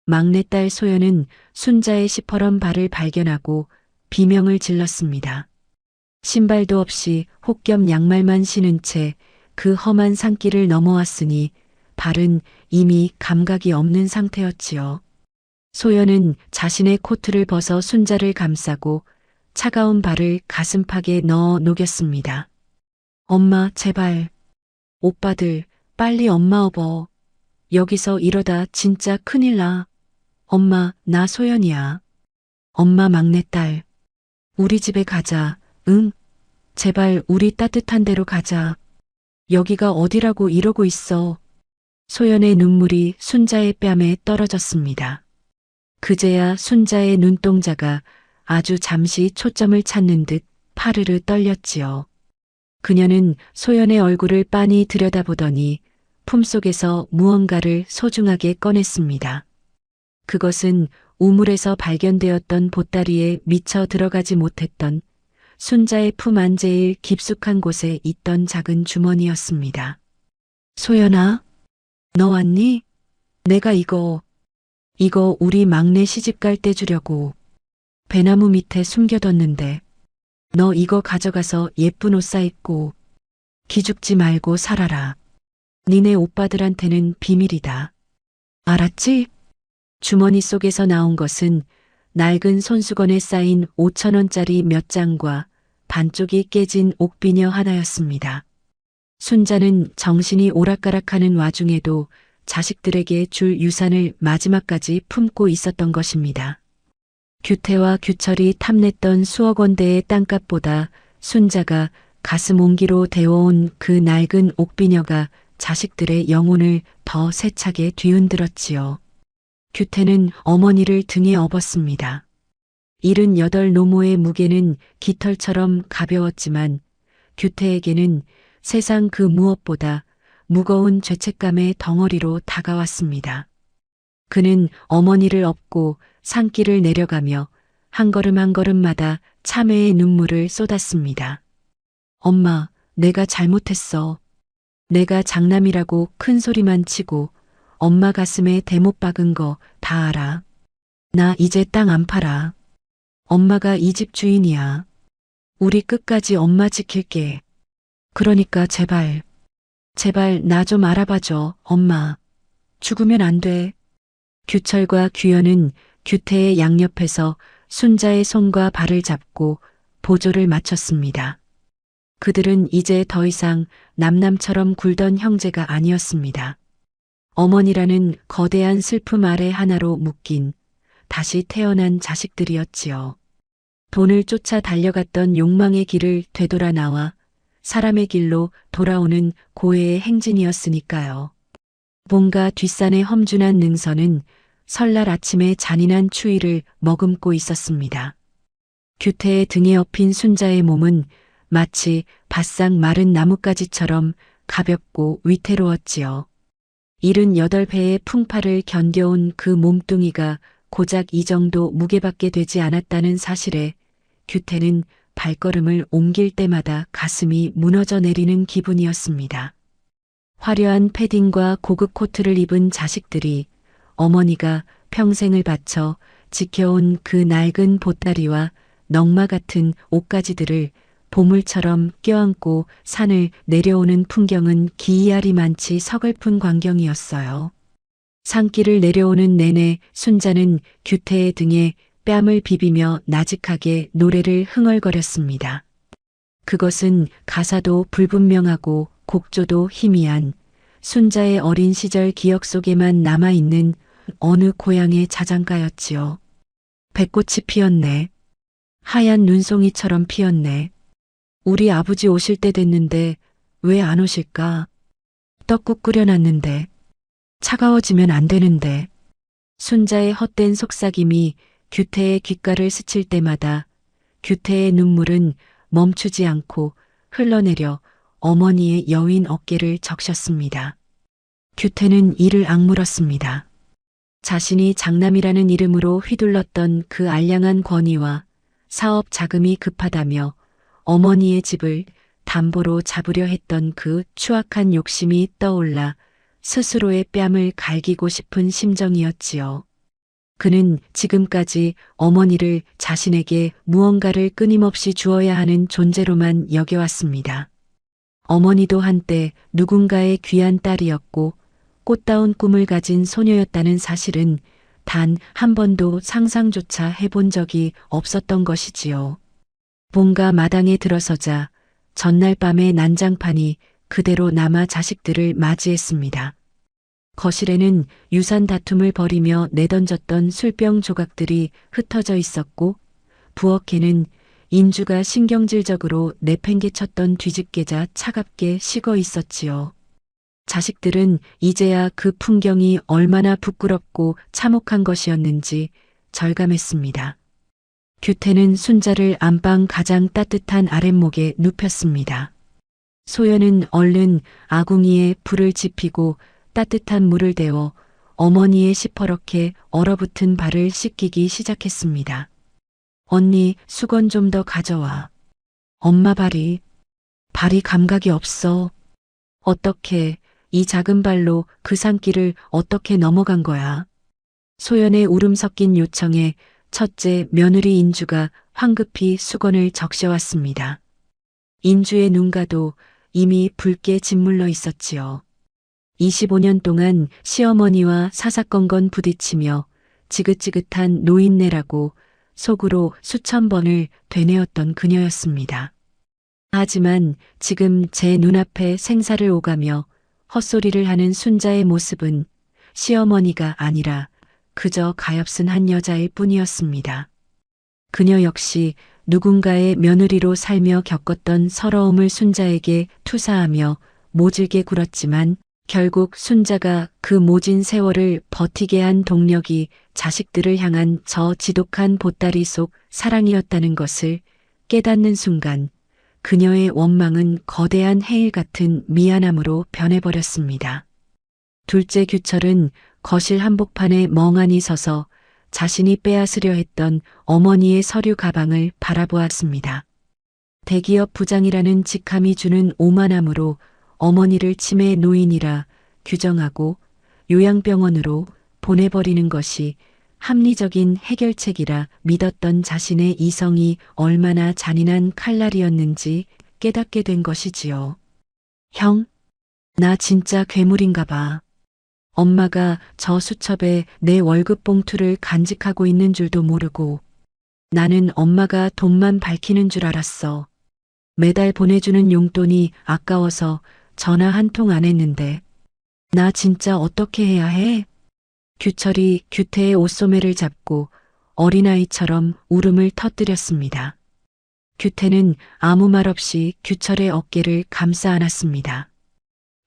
막내딸 소연은 순자의 시퍼런 발을 발견하고 비명을 질렀습니다. 신발도 없이 혹겸 양말만 신은 채 그 험한 산길을 넘어왔으니 발은 이미 감각이 없는 상태였지요. 소연은 자신의 코트를 벗어 순자를 감싸고 차가운 발을 가슴팍에 넣어 녹였습니다. 엄마 제발. 오빠들 빨리 엄마 업어. 여기서 이러다 진짜 큰일 나. 엄마 나 소연이야. 엄마 막내딸. 우리 집에 가자. 응? 제발 우리 따뜻한 데로 가자. 여기가 어디라고 이러고 있어. 소연의 눈물이 순자의 뺨에 떨어졌습니다. 그제야 순자의 눈동자가 아주 잠시 초점을 찾는 듯 파르르 떨렸지요. 그녀는 소연의 얼굴을 빤히 들여다보더니 품속에서 무언가를 소중하게 꺼냈습니다. 그것은 우물에서 발견되었던 보따리에 미처 들어가지 못했던 순자의 품 안 제일 깊숙한 곳에 있던 작은 주머니였습니다. 소연아, 너 왔니? 내가 이거 우리 막내 시집 갈 때 주려고 배나무 밑에 숨겨뒀는데 너 이거 가져가서 예쁜 옷 사입고 기죽지 말고 살아라. 니네 오빠들한테는 비밀이다. 알았지? 주머니 속에서 나온 것은 낡은 손수건에 쌓인 5,000원짜리 몇 장과 반쪽이 깨진 옥비녀 하나였습니다. 순자는 정신이 오락가락하는 와중에도 자식들에게 줄 유산을 마지막까지 품고 있었던 것입니다. 규태와 규철이 탐냈던 수억 원대의 땅값보다 순자가 가슴 옹기로 데워온 그 낡은 옥비녀가 자식들의 영혼을 더 세차게 뒤흔들었지요. 규태는 어머니를 등에 업었습니다. 78 노모의 무게는 깃털처럼 가벼웠지만 규태에게는 세상 그 무엇보다 무거운 죄책감의 덩어리로 다가왔습니다. 그는 어머니를 업고 산길을 내려가며 한 걸음 한 걸음마다 참회의 눈물을 쏟았습니다. 엄마, 내가 잘못했어. 내가 장남이라고 큰 소리만 치고 엄마 가슴에 대못 박은 거 다 알아. 나 이제 땅 안 팔아. 엄마가 이 집 주인이야. 우리 끝까지 엄마 지킬게. 그러니까 제발 나 좀 알아봐줘, 엄마. 죽으면 안 돼. 규철과 규현은 규태의 양옆에서 순자의 손과 발을 잡고 보조를 맞췄습니다. 그들은 이제 더 이상 남남처럼 굴던 형제가 아니었습니다. 어머니라는 거대한 슬픔 아래 하나로 묶인 다시 태어난 자식들이었지요. 돈을 쫓아 달려갔던 욕망의 길을 되돌아 나와 사람의 길로 돌아오는 고해의 행진이었으니까요. 뭔가 뒷산의 험준한 능선은 설날 아침의 잔인한 추위를 머금고 있었습니다. 규태의 등에 엎인 순자의 몸은 마치 바싹 마른 나뭇가지처럼 가볍고 위태로웠지요. 78배의 풍파를 견뎌온 그 몸뚱이가 고작 이 정도 무게밖에 되지 않았다는 사실에 규태는 발걸음을 옮길 때마다 가슴이 무너져 내리는 기분이었습니다. 화려한 패딩과 고급 코트를 입은 자식들이 어머니가 평생을 바쳐 지켜온 그 낡은 보따리와 넝마 같은 옷가지들을 보물처럼 껴안고 산을 내려오는 풍경은 기이하리만치 서글픈 광경이었어요. 산길을 내려오는 내내 순자는 규태의 등에 뺨을 비비며 나직하게 노래를 흥얼거렸습니다. 그것은 가사도 불분명하고 곡조도 희미한 순자의 어린 시절 기억 속에만 남아있는 어느 고향의 자장가였지요. 배꽃이 피었네. 하얀 눈송이처럼 피었네. 우리 아버지 오실 때 됐는데 왜 안 오실까? 떡국 끓여놨는데. 차가워지면 안 되는데. 순자의 헛된 속삭임이 규태의 귓가를 스칠 때마다 규태의 눈물은 멈추지 않고 흘러내려 어머니의 여윈 어깨를 적셨습니다. 규태는 이를 악물었습니다. 자신이 장남이라는 이름으로 휘둘렀던 그 알량한 권위와 사업 자금이 급하다며 어머니의 집을 담보로 잡으려 했던 그 추악한 욕심이 떠올라 스스로의 뺨을 갈기고 싶은 심정이었지요. 그는 지금까지 어머니를 자신에게 무언가를 끊임없이 주어야 하는 존재로만 여겨왔습니다. 어머니도 한때 누군가의 귀한 딸이었고 꽃다운 꿈을 가진 소녀였다는 사실은 단 한 번도 상상조차 해본 적이 없었던 것이지요. 본가 마당에 들어서자 전날 밤의 난장판이 그대로 남아 자식들을 맞이했습니다. 거실에는 유산 다툼을 벌이며 내던졌던 술병 조각들이 흩어져 있었고 부엌에는 인주가 신경질적으로 내팽개쳤던 뒤집개자 차갑게 식어 있었지요. 자식들은 이제야 그 풍경이 얼마나 부끄럽고 참혹한 것이었는지 절감했습니다. 규태는 순자를 안방 가장 따뜻한 아랫목에 눕혔습니다. 소연은 얼른 아궁이에 불을 지피고 따뜻한 물을 데워 어머니의 시퍼렇게 얼어붙은 발을 씻기기 시작했습니다. 언니, 수건 좀 더 가져와. 엄마 발이 감각이 없어. 어떻게 이 작은 발로 그 산길을 어떻게 넘어간 거야? 소연의 울음 섞인 요청에 첫째 며느리 인주가 황급히 수건을 적셔왔습니다. 인주의 눈가도 이미 붉게 짓물러 있었지요. 25년 동안 시어머니와 사사건건 부딪히며 지긋지긋한 노인네라고 속으로 수천 번을 되뇌었던 그녀였습니다. 하지만 지금 제 눈앞에 생사를 오가며 헛소리를 하는 순자의 모습은 시어머니가 아니라 그저 가엾은 한 여자일 뿐이었습니다. 그녀 역시 누군가의 며느리로 살며 겪었던 서러움을 순자에게 투사하며 모질게 굴었지만 결국 순자가 그 모진 세월을 버티게 한 동력이 자식들을 향한 저 지독한 보따리 속 사랑이었다는 것을 깨닫는 순간 그녀의 원망은 거대한 해일 같은 미안함으로 변해버렸습니다. 둘째 규철은 거실 한복판에 멍하니 서서 자신이 빼앗으려 했던 어머니의 서류 가방을 바라보았습니다. 대기업 부장이라는 직함이 주는 오만함으로 어머니를 치매 노인이라 규정하고 요양병원으로 보내버리는 것이 합리적인 해결책이라 믿었던 자신의 이성이 얼마나 잔인한 칼날이었는지 깨닫게 된 것이지요. 형, 나 진짜 괴물인가 봐. 엄마가 저 수첩에 내 월급 봉투를 간직하고 있는 줄도 모르고 나는 엄마가 돈만 밝히는 줄 알았어. 매달 보내주는 용돈이 아까워서 전화 한 통 안 했는데 나 진짜 어떻게 해야 해? 규철이 규태의 옷소매를 잡고 어린아이처럼 울음을 터뜨렸습니다. 규태는 아무 말 없이 규철의 어깨를 감싸 안았습니다.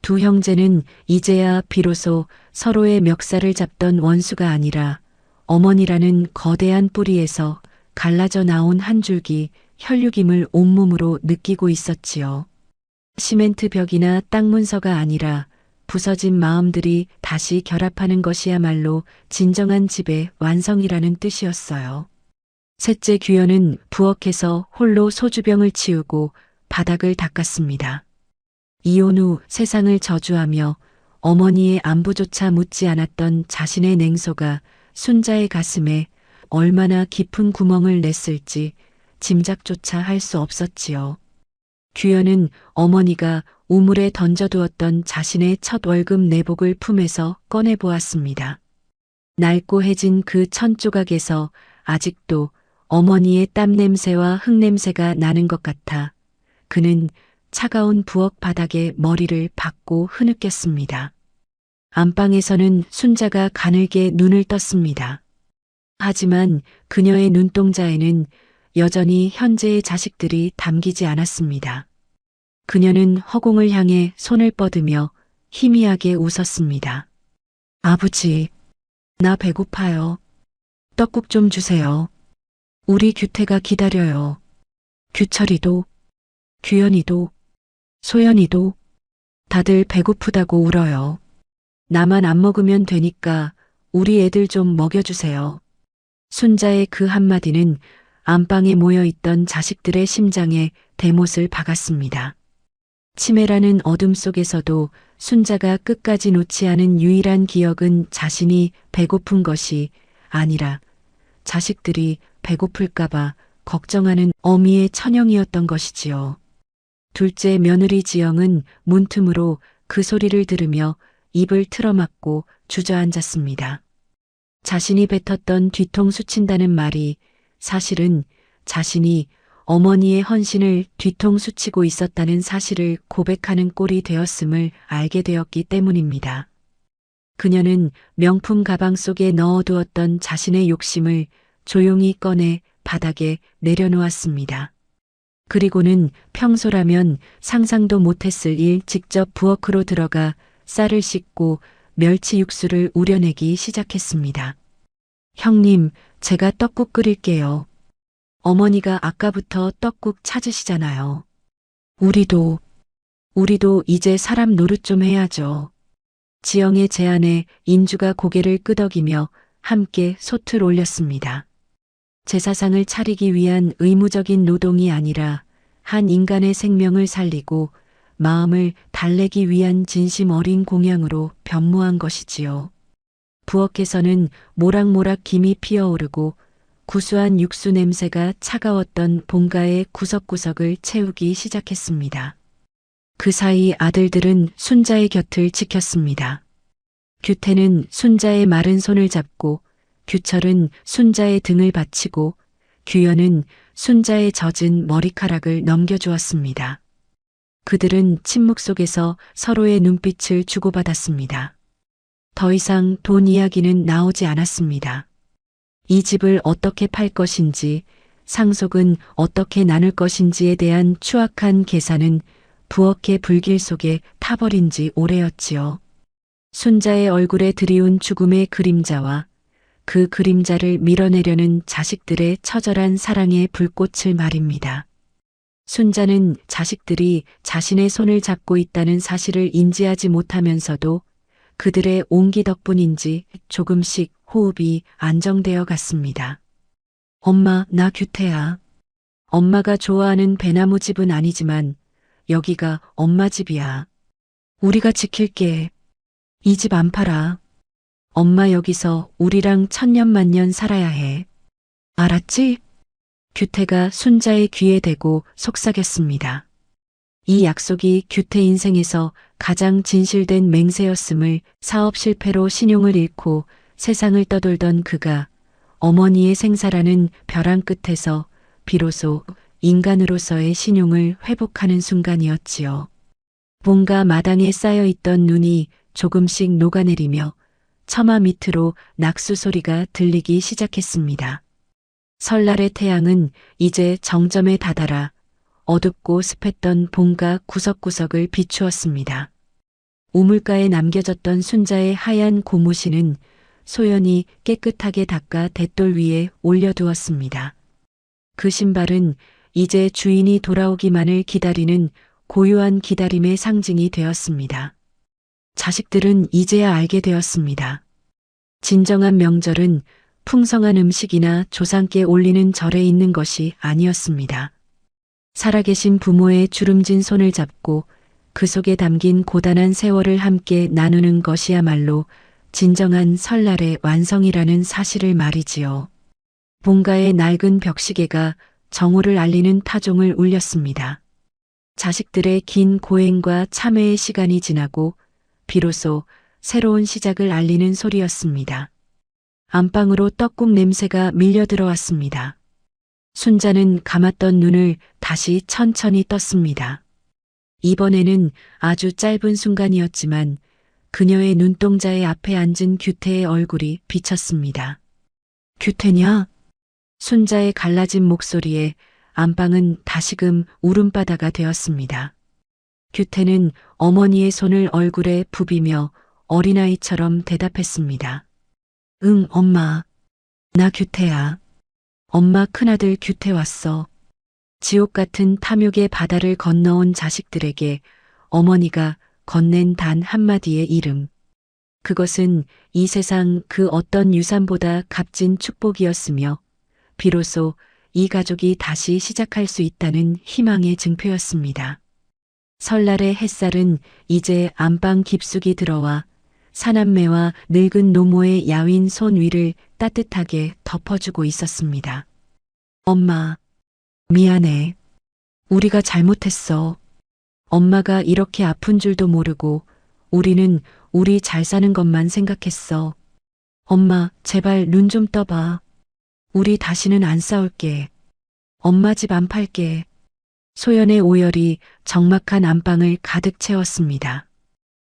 두 형제는 이제야 비로소 서로의 멱살을 잡던 원수가 아니라 어머니라는 거대한 뿌리에서 갈라져 나온 한 줄기 혈육임을 온몸으로 느끼고 있었지요. 시멘트 벽이나 땅 문서가 아니라 부서진 마음들이 다시 결합하는 것이야말로 진정한 집의 완성이라는 뜻이었어요. 셋째 규현은 부엌에서 홀로 소주병을 치우고 바닥을 닦았습니다. 이혼 후 세상을 저주하며 어머니의 안부조차 묻지 않았던 자신의 냉소가 순자의 가슴에 얼마나 깊은 구멍을 냈을지 짐작조차 할 수 없었지요. 규현은 어머니가 우물에 던져두었던 자신의 첫 월급 내복을 품에서 꺼내보았습니다. 낡고 해진 그 천조각에서 아직도 어머니의 땀 냄새와 흙 냄새가 나는 것 같아 그는 차가운 부엌 바닥에 머리를 박고 흐느꼈습니다. 안방에서는 순자가 가늘게 눈을 떴습니다. 하지만 그녀의 눈동자에는 여전히 현재의 자식들이 담기지 않았습니다. 그녀는 허공을 향해 손을 뻗으며 희미하게 웃었습니다. 아버지, 나 배고파요. 떡국 좀 주세요. 우리 규태가 기다려요. 규철이도, 규현이도, 소연이도 다들 배고프다고 울어요. 나만 안 먹으면 되니까 우리 애들 좀 먹여주세요. 순자의 그 한마디는 안방에 모여있던 자식들의 심장에 대못을 박았습니다. 치매라는 어둠 속에서도 순자가 끝까지 놓지 않은 유일한 기억은 자신이 배고픈 것이 아니라 자식들이 배고플까봐 걱정하는 어미의 처형이었던 것이지요. 둘째 며느리 지영은 문틈으로 그 소리를 들으며 입을 틀어막고 주저앉았습니다. 자신이 뱉었던 뒤통수 친다는 말이 사실은 자신이 어머니의 헌신을 뒤통수 치고 있었다는 사실을 고백하는 꼴이 되었음을 알게 되었기 때문입니다. 그녀는 명품 가방 속에 넣어두었던 자신의 욕심을 조용히 꺼내 바닥에 내려놓았습니다. 그리고는 평소라면 상상도 못했을 일 직접 부엌으로 들어가 쌀을 씻고 멸치 육수를 우려내기 시작했습니다. 형님, 제가 떡국 끓일게요. 어머니가 아까부터 떡국 찾으시잖아요. 우리도 이제 사람 노릇 좀 해야죠. 지영의 제안에 인주가 고개를 끄덕이며 함께 솥을 올렸습니다. 제사상을 차리기 위한 의무적인 노동이 아니라 한 인간의 생명을 살리고 마음을 달래기 위한 진심 어린 공양으로 변모한 것이지요. 부엌에서는 모락모락 김이 피어오르고 구수한 육수 냄새가 차가웠던 본가의 구석구석을 채우기 시작했습니다. 그 사이 아들들은 순자의 곁을 지켰습니다. 규태는 순자의 마른 손을 잡고 규철은 순자의 등을 받치고 규현은 순자의 젖은 머리카락을 넘겨주었습니다. 그들은 침묵 속에서 서로의 눈빛을 주고받았습니다. 더 이상 돈 이야기는 나오지 않았습니다. 이 집을 어떻게 팔 것인지, 상속은 어떻게 나눌 것인지에 대한 추악한 계산은 부엌의 불길 속에 타버린 지 오래였지요. 순자의 얼굴에 드리운 죽음의 그림자와 그 그림자를 밀어내려는 자식들의 처절한 사랑의 불꽃을 말입니다. 순자는 자식들이 자신의 손을 잡고 있다는 사실을 인지하지 못하면서도 그들의 온기 덕분인지 조금씩 호흡이 안정되어 갔습니다. 엄마, 나 규태야. 엄마가 좋아하는 배나무 집은 아니지만 여기가 엄마 집이야. 우리가 지킬게. 이 집 안 팔아. 엄마 여기서 우리랑 천년만년 살아야 해. 알았지? 규태가 순자의 귀에 대고 속삭였습니다. 이 약속이 규태 인생에서 가장 진실된 맹세였음을 사업 실패로 신용을 잃고 세상을 떠돌던 그가 어머니의 생사라는 벼랑 끝에서 비로소 인간으로서의 신용을 회복하는 순간이었지요. 뭔가 마당에 쌓여있던 눈이 조금씩 녹아내리며 처마 밑으로 낙수 소리가 들리기 시작했습니다. 설날의 태양은 이제 정점에 다다라 어둡고 습했던 본가 구석구석을 비추었습니다. 우물가에 남겨졌던 순자의 하얀 고무신은 소연이 깨끗하게 닦아 댓돌 위에 올려두었습니다. 그 신발은 이제 주인이 돌아오기만을 기다리는 고요한 기다림의 상징이 되었습니다. 자식들은 이제야 알게 되었습니다. 진정한 명절은 풍성한 음식이나 조상께 올리는 절에 있는 것이 아니었습니다. 살아계신 부모의 주름진 손을 잡고 그 속에 담긴 고단한 세월을 함께 나누는 것이야말로 진정한 설날의 완성이라는 사실을 말이지요. 본가의 낡은 벽시계가 정오를 알리는 타종을 울렸습니다. 자식들의 긴 고행과 참회의 시간이 지나고 비로소 새로운 시작을 알리는 소리였습니다. 안방으로 떡국 냄새가 밀려 들어왔습니다. 순자는 감았던 눈을 다시 천천히 떴습니다. 이번에는 아주 짧은 순간이었지만 그녀의 눈동자의 앞에 앉은 규태의 얼굴이 비쳤습니다. 규태냐? 순자의 갈라진 목소리에 안방은 다시금 울음바다가 되었습니다. 규태는 어머니의 손을 얼굴에 부비며 어린아이처럼 대답했습니다. 응, 엄마. 나 규태야. 엄마 큰아들 규태 왔어. 지옥 같은 탐욕의 바다를 건너온 자식들에게 어머니가 건넨 단 한마디의 이름. 그것은 이 세상 그 어떤 유산보다 값진 축복이었으며 비로소 이 가족이 다시 시작할 수 있다는 희망의 증표였습니다. 설날의 햇살은 이제 안방 깊숙이 들어와 사남매와 늙은 노모의 야윈 손 위를 따뜻하게 덮어주고 있었습니다. 엄마, 미안해. 우리가 잘못했어. 엄마가 이렇게 아픈 줄도 모르고 우리는 우리 잘 사는 것만 생각했어. 엄마, 제발 눈 좀 떠봐. 우리 다시는 안 싸울게. 엄마 집 안 팔게. 소연의 오열이 적막한 안방을 가득 채웠습니다.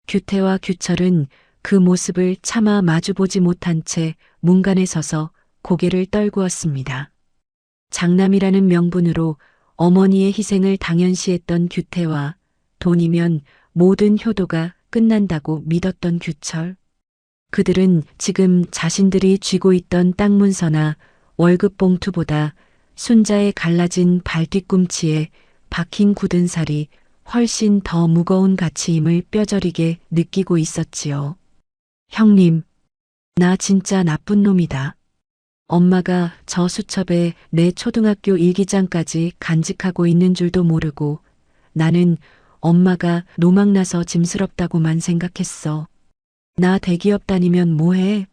규태와 규철은 그 모습을 차마 마주보지 못한 채 문간에 서서 고개를 떨구었습니다. 장남이라는 명분으로 어머니의 희생을 당연시했던 규태와 돈이면 모든 효도가 끝난다고 믿었던 규철. 그들은 지금 자신들이 쥐고 있던 땅 문서나 월급 봉투보다 순자의 갈라진 발뒤꿈치에 박힌 굳은 살이 훨씬 더 무거운 가치임을 뼈저리게 느끼고 있었지요. 형님, 나 진짜 나쁜 놈이다. 엄마가 저 수첩에 내 초등학교 일기장까지 간직하고 있는 줄도 모르고 나는 엄마가 노망나서 짐스럽다고만 생각했어. 나 대기업 다니면 뭐해?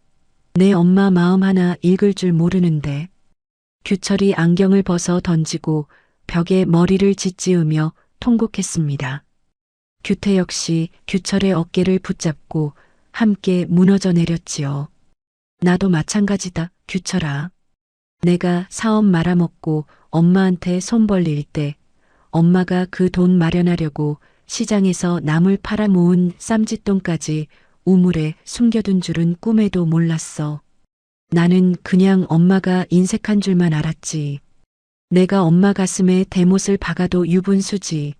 내 엄마 마음 하나 읽을 줄 모르는데. 규철이 안경을 벗어 던지고 벽에 머리를 짓지으며 통곡했습니다. 규태 역시 규철의 어깨를 붙잡고 함께 무너져 내렸지요. 나도 마찬가지다, 규철아. 내가 사업 말아먹고 엄마한테 손 벌릴 때 엄마가 그 돈 마련하려고 시장에서 나물 팔아 모은 쌈짓돈까지 우물에 숨겨둔 줄은 꿈에도 몰랐어. 나는 그냥 엄마가 인색한 줄만 알았지. 내가 엄마 가슴에 대못을 박아도 유분수지.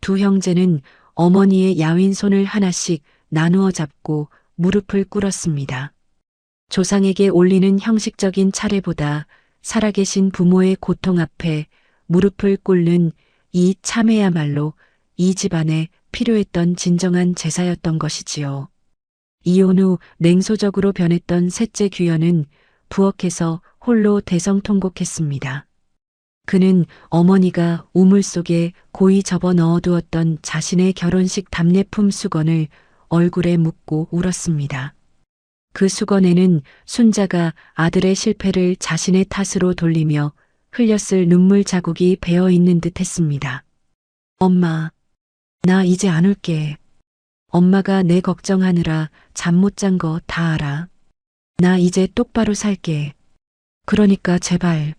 두 형제는 어머니의 야윈 손을 하나씩 나누어 잡고 무릎을 꿇었습니다. 조상에게 올리는 형식적인 차례보다 살아계신 부모의 고통 앞에 무릎을 꿇는 이 참회야말로 이 집안에 필요했던 진정한 제사였던 것이지요. 이혼 후 냉소적으로 변했던 셋째 규현은 부엌에서 홀로 대성통곡했습니다. 그는 어머니가 우물 속에 고이 접어 넣어두었던 자신의 결혼식 답례품 수건을 얼굴에 묻고 울었습니다. 그 수건에는 순자가 아들의 실패를 자신의 탓으로 돌리며 흘렸을 눈물 자국이 배어 있는 듯 했습니다. 엄마, 나 이제 안 울게. 엄마가 내 걱정하느라 잠 못 잔 거 다 알아. 나 이제 똑바로 살게. 그러니까 제발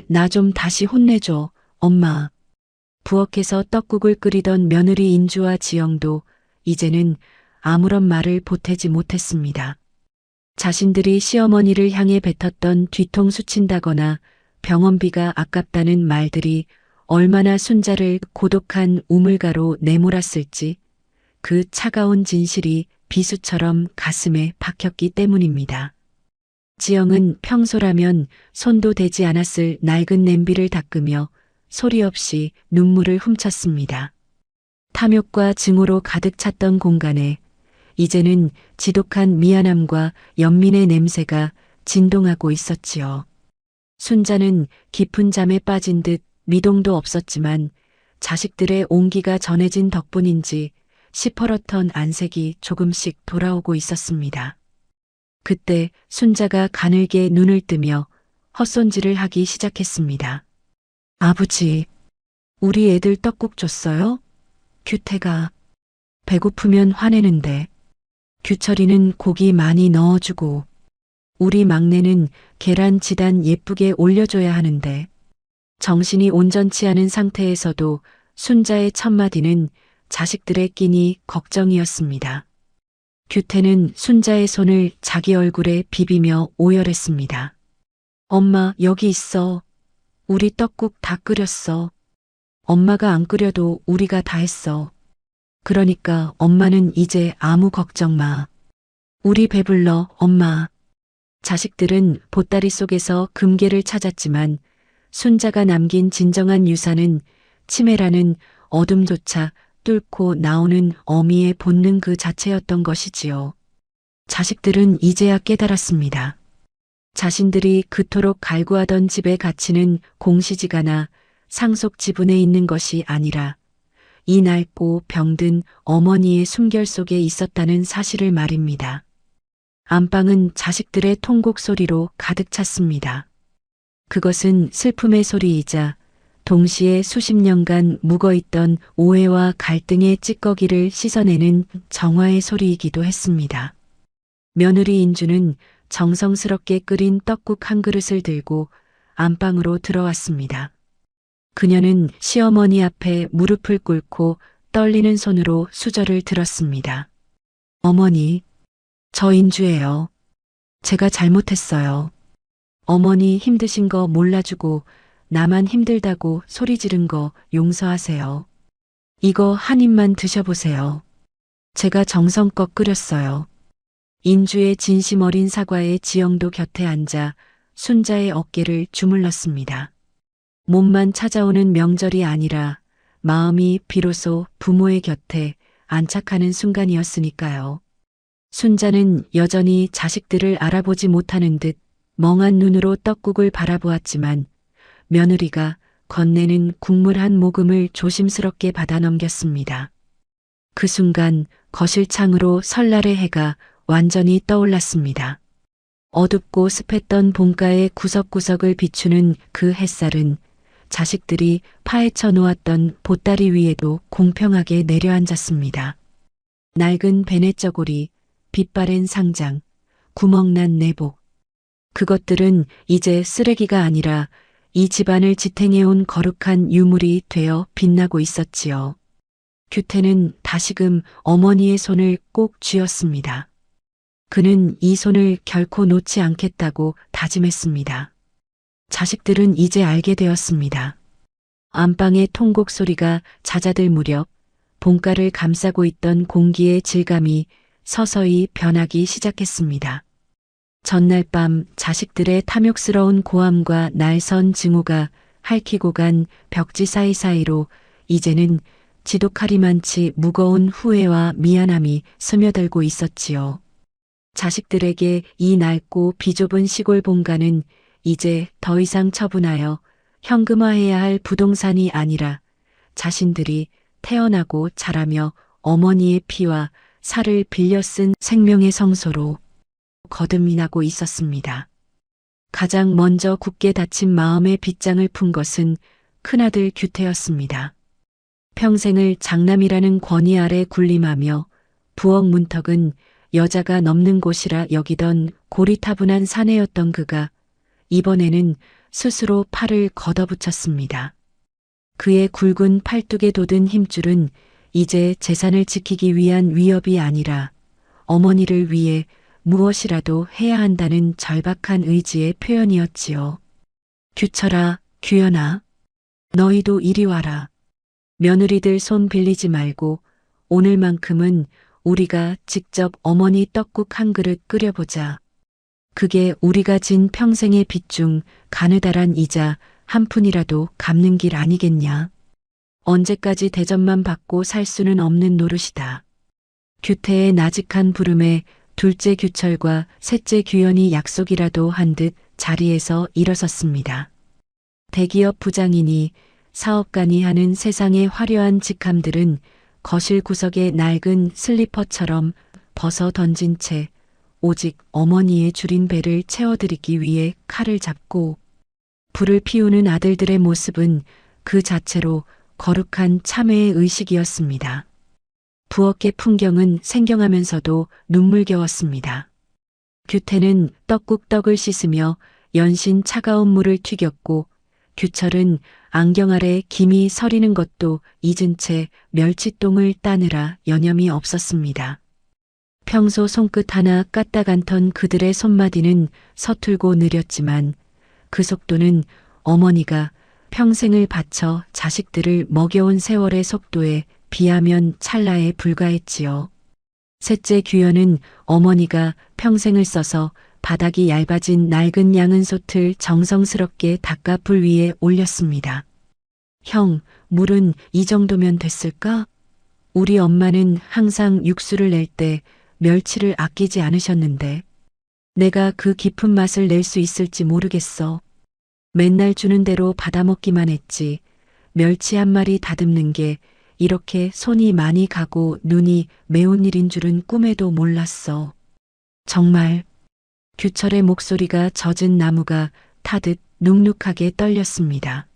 나 좀 다시 혼내줘, 엄마. 부엌에서 떡국을 끓이던 며느리 인주와 지영도 이제는 아무런 말을 보태지 못했습니다. 자신들이 시어머니를 향해 뱉었던 뒤통수 친다거나 병원비가 아깝다는 말들이 얼마나 순자를 고독한 우물가로 내몰았을지 그 차가운 진실이 비수처럼 가슴에 박혔기 때문입니다. 지영은 평소라면 손도 대지 않았을 낡은 냄비를 닦으며 소리 없이 눈물을 훔쳤습니다. 탐욕과 증오로 가득 찼던 공간에 이제는 지독한 미안함과 연민의 냄새가 진동하고 있었지요. 순자는 깊은 잠에 빠진 듯 미동도 없었지만 자식들의 온기가 전해진 덕분인지 시퍼렇던 안색이 조금씩 돌아오고 있었습니다. 그때 순자가 가늘게 눈을 뜨며 헛손질을 하기 시작했습니다. 아버지, 우리 애들 떡국 줬어요? 규태가 배고프면 화내는데 규철이는 고기 많이 넣어주고 우리 막내는 계란 지단 예쁘게 올려줘야 하는데 정신이 온전치 않은 상태에서도 순자의 첫마디는 자식들의 끼니 걱정이었습니다. 규태는 순자의 손을 자기 얼굴에 비비며 오열했습니다. 엄마, 여기 있어. 우리 떡국 다 끓였어. 엄마가 안 끓여도 우리가 다 했어. 그러니까 엄마는 이제 아무 걱정 마. 우리 배불러, 엄마. 자식들은 보따리 속에서 금괴를 찾았지만 순자가 남긴 진정한 유산은 치매라는 어둠조차 뚫고 나오는 어미의 본능 그 자체였던 것이지요. 자식들은 이제야 깨달았습니다. 자신들이 그토록 갈구하던 집의 가치는 공시지가나 상속 지분에 있는 것이 아니라 이 낡고 병든 어머니의 숨결 속에 있었다는 사실을 말입니다. 안방은 자식들의 통곡 소리로 가득 찼습니다. 그것은 슬픔의 소리이자 동시에 수십 년간 묵어있던 오해와 갈등의 찌꺼기를 씻어내는 정화의 소리이기도 했습니다. 며느리 인주는 정성스럽게 끓인 떡국 한 그릇을 들고 안방으로 들어왔습니다. 그녀는 시어머니 앞에 무릎을 꿇고 떨리는 손으로 수저를 들었습니다. 어머니, 저 인주예요. 제가 잘못했어요. 어머니 힘드신 거 몰라주고 나만 힘들다고 소리 지른 거 용서하세요. 이거 한 입만 드셔보세요. 제가 정성껏 끓였어요. 인주의 진심 어린 사과에 지영도 곁에 앉아 순자의 어깨를 주물렀습니다. 몸만 찾아오는 명절이 아니라 마음이 비로소 부모의 곁에 안착하는 순간이었으니까요. 순자는 여전히 자식들을 알아보지 못하는 듯 멍한 눈으로 떡국을 바라보았지만 며느리가 건네는 국물 한 모금을 조심스럽게 받아 넘겼습니다. 그 순간 거실 창으로 설날의 해가 완전히 떠올랐습니다. 어둡고 습했던 봄가의 구석구석을 비추는 그 햇살은 자식들이 파헤쳐 놓았던 보따리 위에도 공평하게 내려앉았습니다. 낡은 베네저고리, 빛바랜 상장, 구멍난 내복. 그것들은 이제 쓰레기가 아니라 이 집안을 지탱해온 거룩한 유물이 되어 빛나고 있었지요. 규태는 다시금 어머니의 손을 꼭 쥐었습니다. 그는 이 손을 결코 놓지 않겠다고 다짐했습니다. 자식들은 이제 알게 되었습니다. 안방의 통곡 소리가 잦아들 무렵 봄가를 감싸고 있던 공기의 질감이 서서히 변하기 시작했습니다. 전날 밤 자식들의 탐욕스러운 고함과 날선 증오가 핥히고 간 벽지 사이사이로 이제는 지독하리만치 무거운 후회와 미안함이 스며들고 있었지요. 자식들에게 이 낡고 비좁은 시골 본가는 이제 더 이상 처분하여 현금화해야 할 부동산이 아니라 자신들이 태어나고 자라며 어머니의 피와 살을 빌려 쓴 생명의 성소로 거듭나고 있었습니다. 가장 먼저 굳게 닫힌 마음의 빗장을 푼 것은 큰아들 규태였습니다. 평생을 장남이라는 권위 아래 군림하며 부엌 문턱은 여자가 넘는 곳이라 여기던 고리타분한 사내였던 그가 이번에는 스스로 팔을 걷어붙였습니다. 그의 굵은 팔뚝에 돋은 힘줄은 이제 재산을 지키기 위한 위협이 아니라 어머니를 위해 무엇이라도 해야 한다는 절박한 의지의 표현이었지요. 규철아, 규현아, 너희도 이리 와라. 며느리들 손 빌리지 말고 오늘만큼은 우리가 직접 어머니 떡국 한 그릇 끓여보자. 그게 우리가 진 평생의 빚 중 가느다란 이자 한 푼이라도 갚는 길 아니겠냐. 언제까지 대접만 받고 살 수는 없는 노릇이다. 규태의 나직한 부름에 둘째 규철과 셋째 규현이 약속이라도 한 듯 자리에서 일어섰습니다. 대기업 부장이니 사업가니 하는 세상의 화려한 직함들은 거실 구석에 낡은 슬리퍼처럼 벗어 던진 채 오직 어머니의 줄인 배를 채워드리기 위해 칼을 잡고 불을 피우는 아들들의 모습은 그 자체로 거룩한 참회의 의식이었습니다. 부엌의 풍경은 생경하면서도 눈물겨웠습니다. 규태는 떡국떡을 씻으며 연신 차가운 물을 튀겼고 규철은 안경 아래 김이 서리는 것도 잊은 채 멸치똥을 따느라 여념이 없었습니다. 평소 손끝 하나 까딱 않던 그들의 손마디는 서툴고 느렸지만 그 속도는 어머니가 평생을 바쳐 자식들을 먹여온 세월의 속도에 비하면 찰나에 불과했지요. 셋째 규현은 어머니가 평생을 써서 바닥이 얇아진 낡은 양은솥을 정성스럽게 닦아 불 위에 올렸습니다. 형, 물은 이 정도면 됐을까? 우리 엄마는 항상 육수를 낼 때 멸치를 아끼지 않으셨는데 내가 그 깊은 맛을 낼 수 있을지 모르겠어. 맨날 주는 대로 받아먹기만 했지. 멸치 한 마리 다듬는 게 이렇게 손이 많이 가고 눈이 매운 일인 줄은 꿈에도 몰랐어. 정말. 규철의 목소리가 젖은 나무가 타듯 눅눅하게 떨렸습니다.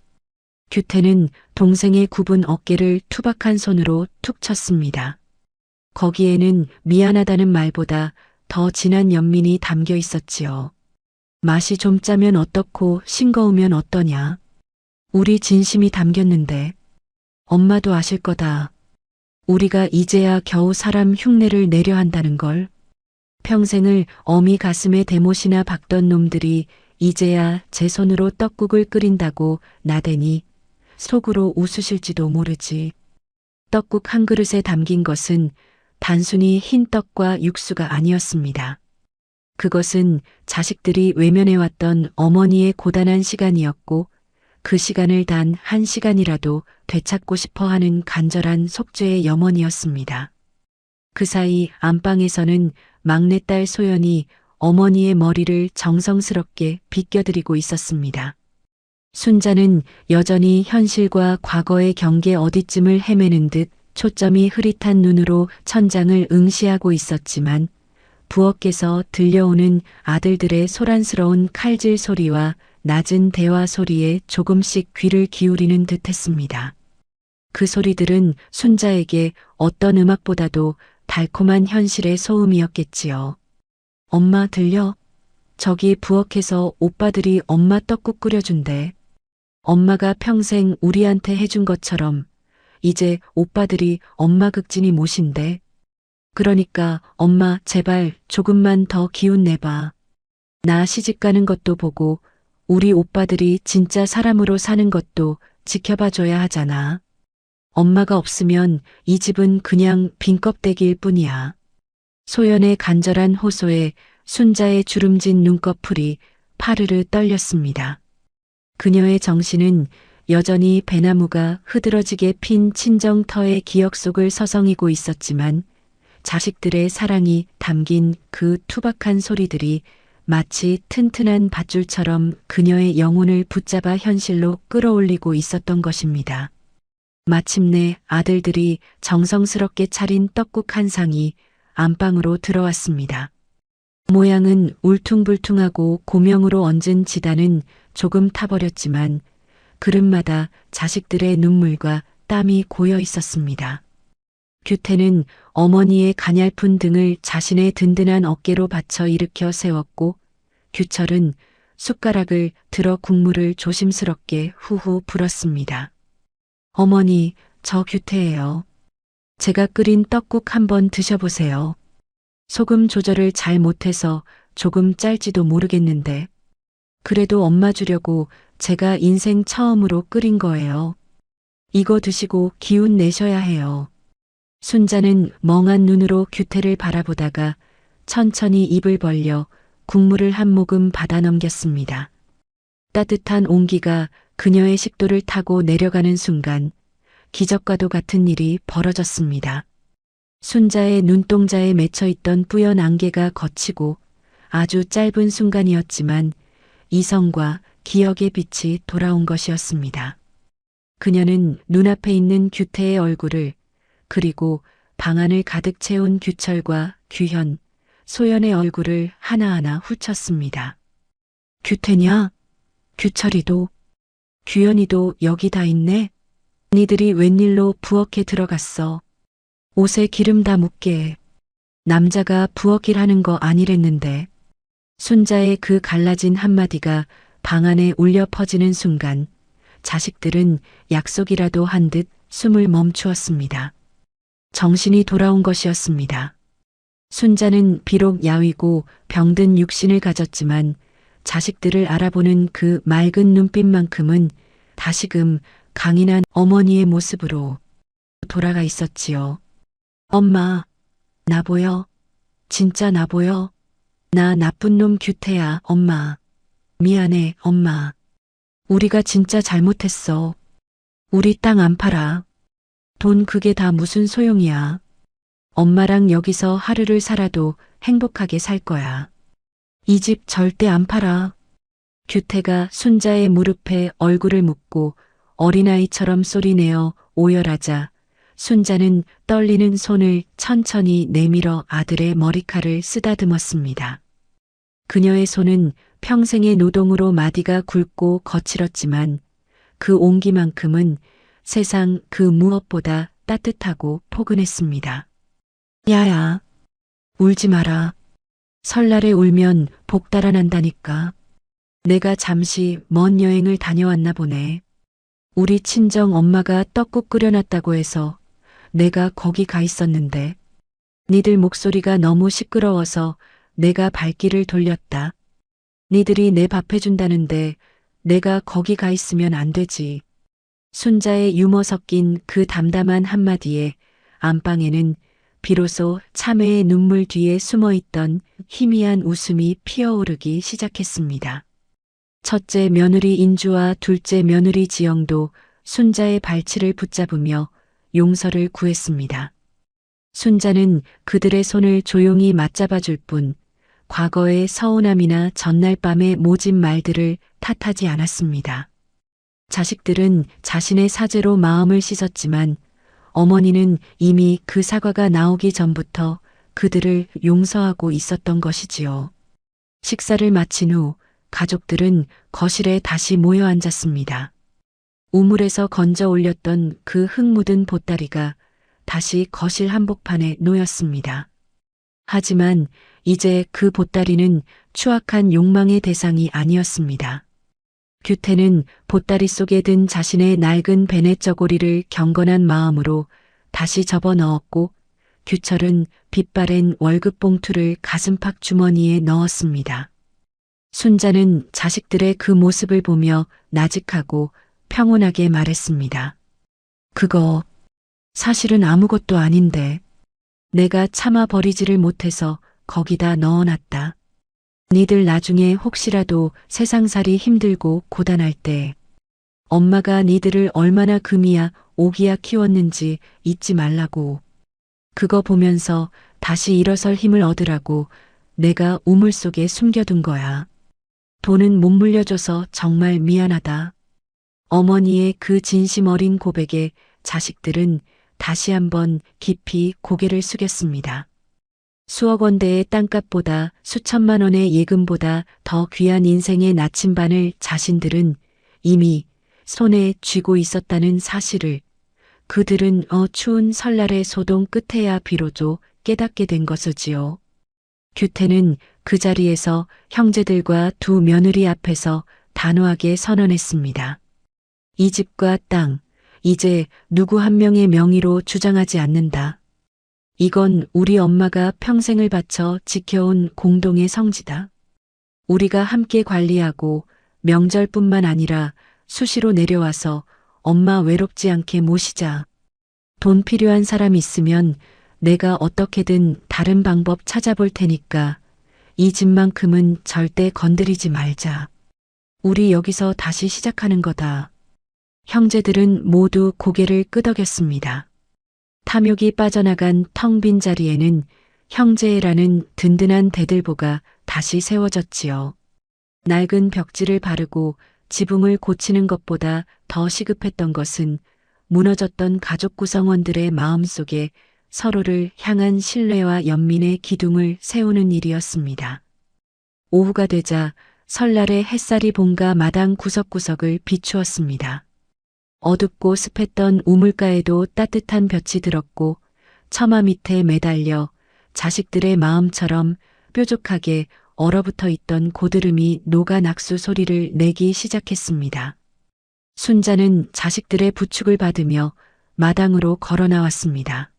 규태는 동생의 굽은 어깨를 투박한 손으로 툭 쳤습니다. 거기에는 미안하다는 말보다 더 진한 연민이 담겨 있었지요. 맛이 좀 짜면 어떻고 싱거우면 어떠냐. 우리 진심이 담겼는데. 엄마도 아실 거다. 우리가 이제야 겨우 사람 흉내를 내려 한다는 걸. 평생을 어미 가슴에 대못이나 박던 놈들이 이제야 제 손으로 떡국을 끓인다고 나대니 속으로 웃으실지도 모르지. 떡국 한 그릇에 담긴 것은 단순히 흰 떡과 육수가 아니었습니다. 그것은 자식들이 외면해왔던 어머니의 고단한 시간이었고 그 시간을 단 한 시간이라도 되찾고 싶어 하는 간절한 속죄의 염원이었습니다. 그 사이 안방에서는 막내딸 소연이 어머니의 머리를 정성스럽게 빗겨드리고 있었습니다. 순자는 여전히 현실과 과거의 경계 어디쯤을 헤매는 듯 초점이 흐릿한 눈으로 천장을 응시하고 있었지만 부엌에서 들려오는 아들들의 소란스러운 칼질 소리와 낮은 대화 소리에 조금씩 귀를 기울이는 듯했습니다. 그 소리들은 순자에게 어떤 음악보다도 달콤한 현실의 소음이었겠지요. 엄마 들려? 저기 부엌에서 오빠들이 엄마 떡국 끓여준대. 엄마가 평생 우리한테 해준 것처럼 이제 오빠들이 엄마 극진히 모신대. 그러니까 엄마 제발 조금만 더 기운 내봐. 나 시집 가는 것도 보고 우리 오빠들이 진짜 사람으로 사는 것도 지켜봐줘야 하잖아. 엄마가 없으면 이 집은 그냥 빈 껍데기일 뿐이야. 소연의 간절한 호소에 순자의 주름진 눈꺼풀이 파르르 떨렸습니다. 그녀의 정신은 여전히 배나무가 흐드러지게 핀 친정터의 기억 속을 서성이고 있었지만 자식들의 사랑이 담긴 그 투박한 소리들이 마치 튼튼한 밧줄처럼 그녀의 영혼을 붙잡아 현실로 끌어올리고 있었던 것입니다. 마침내 아들들이 정성스럽게 차린 떡국 한 상이 안방으로 들어왔습니다. 모양은 울퉁불퉁하고 고명으로 얹은 지단은 조금 타버렸지만 그릇마다 자식들의 눈물과 땀이 고여 있었습니다. 규태는 어머니의 가냘픈 등을 자신의 든든한 어깨로 받쳐 일으켜 세웠고 규철은 숟가락을 들어 국물을 조심스럽게 후후 불었습니다. 어머니, 저 규태예요. 제가 끓인 떡국 한번 드셔보세요. 소금 조절을 잘 못해서 조금 짤지도 모르겠는데. 그래도 엄마 주려고 제가 인생 처음으로 끓인 거예요. 이거 드시고 기운 내셔야 해요. 순자는 멍한 눈으로 규태를 바라보다가 천천히 입을 벌려 국물을 한 모금 받아 넘겼습니다. 따뜻한 온기가 그녀의 식도를 타고 내려가는 순간 기적과도 같은 일이 벌어졌습니다. 순자의 눈동자에 맺혀있던 뿌연 안개가 걷히고 아주 짧은 순간이었지만 이성과 기억의 빛이 돌아온 것이었습니다. 그녀는 눈앞에 있는 규태의 얼굴을, 그리고 방안을 가득 채운 규철과 규현, 소연의 얼굴을 하나하나 훑쳤습니다. 규태냐? 규철이도, 규현이도 여기 다 있네? 니들이 웬일로 부엌에 들어갔어? 옷에 기름 다 묻게. 남자가 부엌일 하는 거 아니랬는데. 순자의 그 갈라진 한마디가 방 안에 울려 퍼지는 순간 자식들은 약속이라도 한 듯 숨을 멈추었습니다. 정신이 돌아온 것이었습니다. 순자는 비록 야위고 병든 육신을 가졌지만 자식들을 알아보는 그 맑은 눈빛만큼은 다시금 강인한 어머니의 모습으로 돌아가 있었지요. 엄마, 나 보여? 진짜 나 보여? 나 나쁜 놈 규태야, 엄마. 미안해, 엄마. 우리가 진짜 잘못했어. 우리 땅 안 팔아. 돈 그게 다 무슨 소용이야. 엄마랑 여기서 하루를 살아도 행복하게 살 거야. 이 집 절대 안 팔아. 규태가 순자의 무릎에 얼굴을 묻고 어린아이처럼 소리내어 오열하자 순자는 떨리는 손을 천천히 내밀어 아들의 머리칼을 쓰다듬었습니다. 그녀의 손은 평생의 노동으로 마디가 굵고 거칠었지만 그 온기만큼은 세상 그 무엇보다 따뜻하고 포근했습니다. 야야, 울지 마라. 설날에 울면 복 달아난다니까. 내가 잠시 먼 여행을 다녀왔나 보네. 우리 친정 엄마가 떡국 끓여놨다고 해서 내가 거기 가 있었는데 니들 목소리가 너무 시끄러워서 내가 발길을 돌렸다. 니들이 내 밥 해준다는데 내가 거기 가 있으면 안 되지. 순자의 유머 섞인 그 담담한 한마디에 안방에는 비로소 참회의 눈물 뒤에 숨어있던 희미한 웃음이 피어오르기 시작했습니다. 첫째 며느리 인주와 둘째 며느리 지영도 순자의 발치를 붙잡으며 용서를 구했습니다. 순자는 그들의 손을 조용히 맞잡아줄 뿐 과거의 서운함이나 전날 밤의 모진 말들을 탓하지 않았습니다. 자식들은 자신의 사죄로 마음을 씻었지만 어머니는 이미 그 사과가 나오기 전부터 그들을 용서하고 있었던 것이지요. 식사를 마친 후 가족들은 거실에 다시 모여 앉았습니다. 우물에서 건져 올렸던 그 흙 묻은 보따리가 다시 거실 한복판에 놓였습니다. 하지만 이제 그 보따리는 추악한 욕망의 대상이 아니었습니다. 규태는 보따리 속에 든 자신의 낡은 베넷 저고리를 경건한 마음으로 다시 접어 넣었고 규철은 빛바랜 월급 봉투를 가슴팍 주머니에 넣었습니다. 순자는 자식들의 그 모습을 보며 나직하고 평온하게 말했습니다. 그거 사실은 아무것도 아닌데 내가 참아 버리지를 못해서 거기다 넣어놨다. 니들 나중에 혹시라도 세상살이 힘들고 고단할 때 엄마가 니들을 얼마나 금이야 오기야 키웠는지 잊지 말라고. 그거 보면서 다시 일어설 힘을 얻으라고 내가 우물 속에 숨겨둔 거야. 돈은 못 물려줘서 정말 미안하다. 어머니의 그 진심 어린 고백에 자식들은 다시 한번 깊이 고개를 숙였습니다. 수억 원대의 땅값보다 수천만 원의 예금보다 더 귀한 인생의 나침반을 자신들은 이미 손에 쥐고 있었다는 사실을 그들은 추운 설날의 소동 끝에야 비로소 깨닫게 된 것이지요. 규태는 그 자리에서 형제들과 두 며느리 앞에서 단호하게 선언했습니다. 이 집과 땅, 이제 누구 한 명의 명의로 주장하지 않는다. 이건 우리 엄마가 평생을 바쳐 지켜온 공동의 성지다. 우리가 함께 관리하고 명절뿐만 아니라 수시로 내려와서 엄마 외롭지 않게 모시자. 돈 필요한 사람 있으면 내가 어떻게든 다른 방법 찾아볼 테니까 이 집만큼은 절대 건드리지 말자. 우리 여기서 다시 시작하는 거다. 형제들은 모두 고개를 끄덕였습니다. 탐욕이 빠져나간 텅 빈 자리에는 형제애라는 든든한 대들보가 다시 세워졌지요. 낡은 벽지를 바르고 지붕을 고치는 것보다 더 시급했던 것은 무너졌던 가족 구성원들의 마음속에 서로를 향한 신뢰와 연민의 기둥을 세우는 일이었습니다. 오후가 되자 설날의 햇살이 본가 마당 구석구석을 비추었습니다. 어둡고 습했던 우물가에도 따뜻한 볕이 들었고 처마 밑에 매달려 자식들의 마음처럼 뾰족하게 얼어붙어 있던 고드름이 녹아 낙수 소리를 내기 시작했습니다. 순자는 자식들의 부축을 받으며 마당으로 걸어 나왔습니다.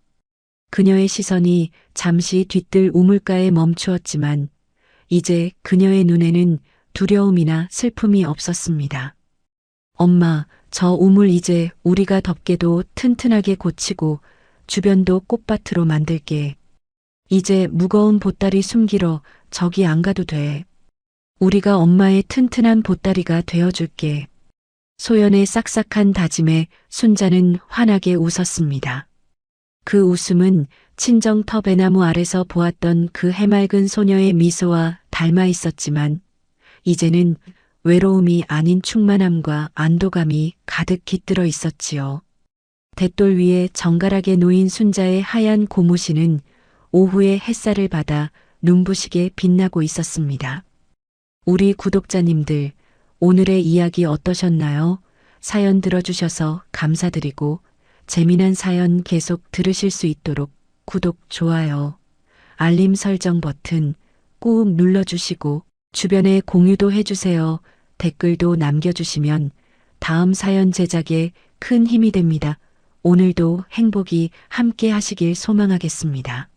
그녀의 시선이 잠시 뒤뜰 우물가에 멈추었지만 이제 그녀의 눈에는 두려움이나 슬픔이 없었습니다. 엄마, 저 우물 이제 우리가 덮개도 튼튼하게 고치고 주변도 꽃밭으로 만들게. 이제 무거운 보따리 숨기러 저기 안 가도 돼. 우리가 엄마의 튼튼한 보따리가 되어줄게. 소연의 싹싹한 다짐에 순자는 환하게 웃었습니다. 그 웃음은 친정 터배나무 아래서 보았던 그 해맑은 소녀의 미소와 닮아 있었지만 이제는 외로움이 아닌 충만함과 안도감이 가득 깃들어 있었지요. 돛돌 위에 정갈하게 놓인 순자의 하얀 고무신은 오후의 햇살을 받아 눈부시게 빛나고 있었습니다. 우리 구독자님들, 오늘의 이야기 어떠셨나요? 사연 들어주셔서 감사드리고 재미난 사연 계속 들으실 수 있도록 구독, 좋아요, 알림 설정 버튼 꾹 눌러주시고 주변에 공유도 해주세요. 댓글도 남겨주시면 다음 사연 제작에 큰 힘이 됩니다. 오늘도 행복이 함께 하시길 소망하겠습니다.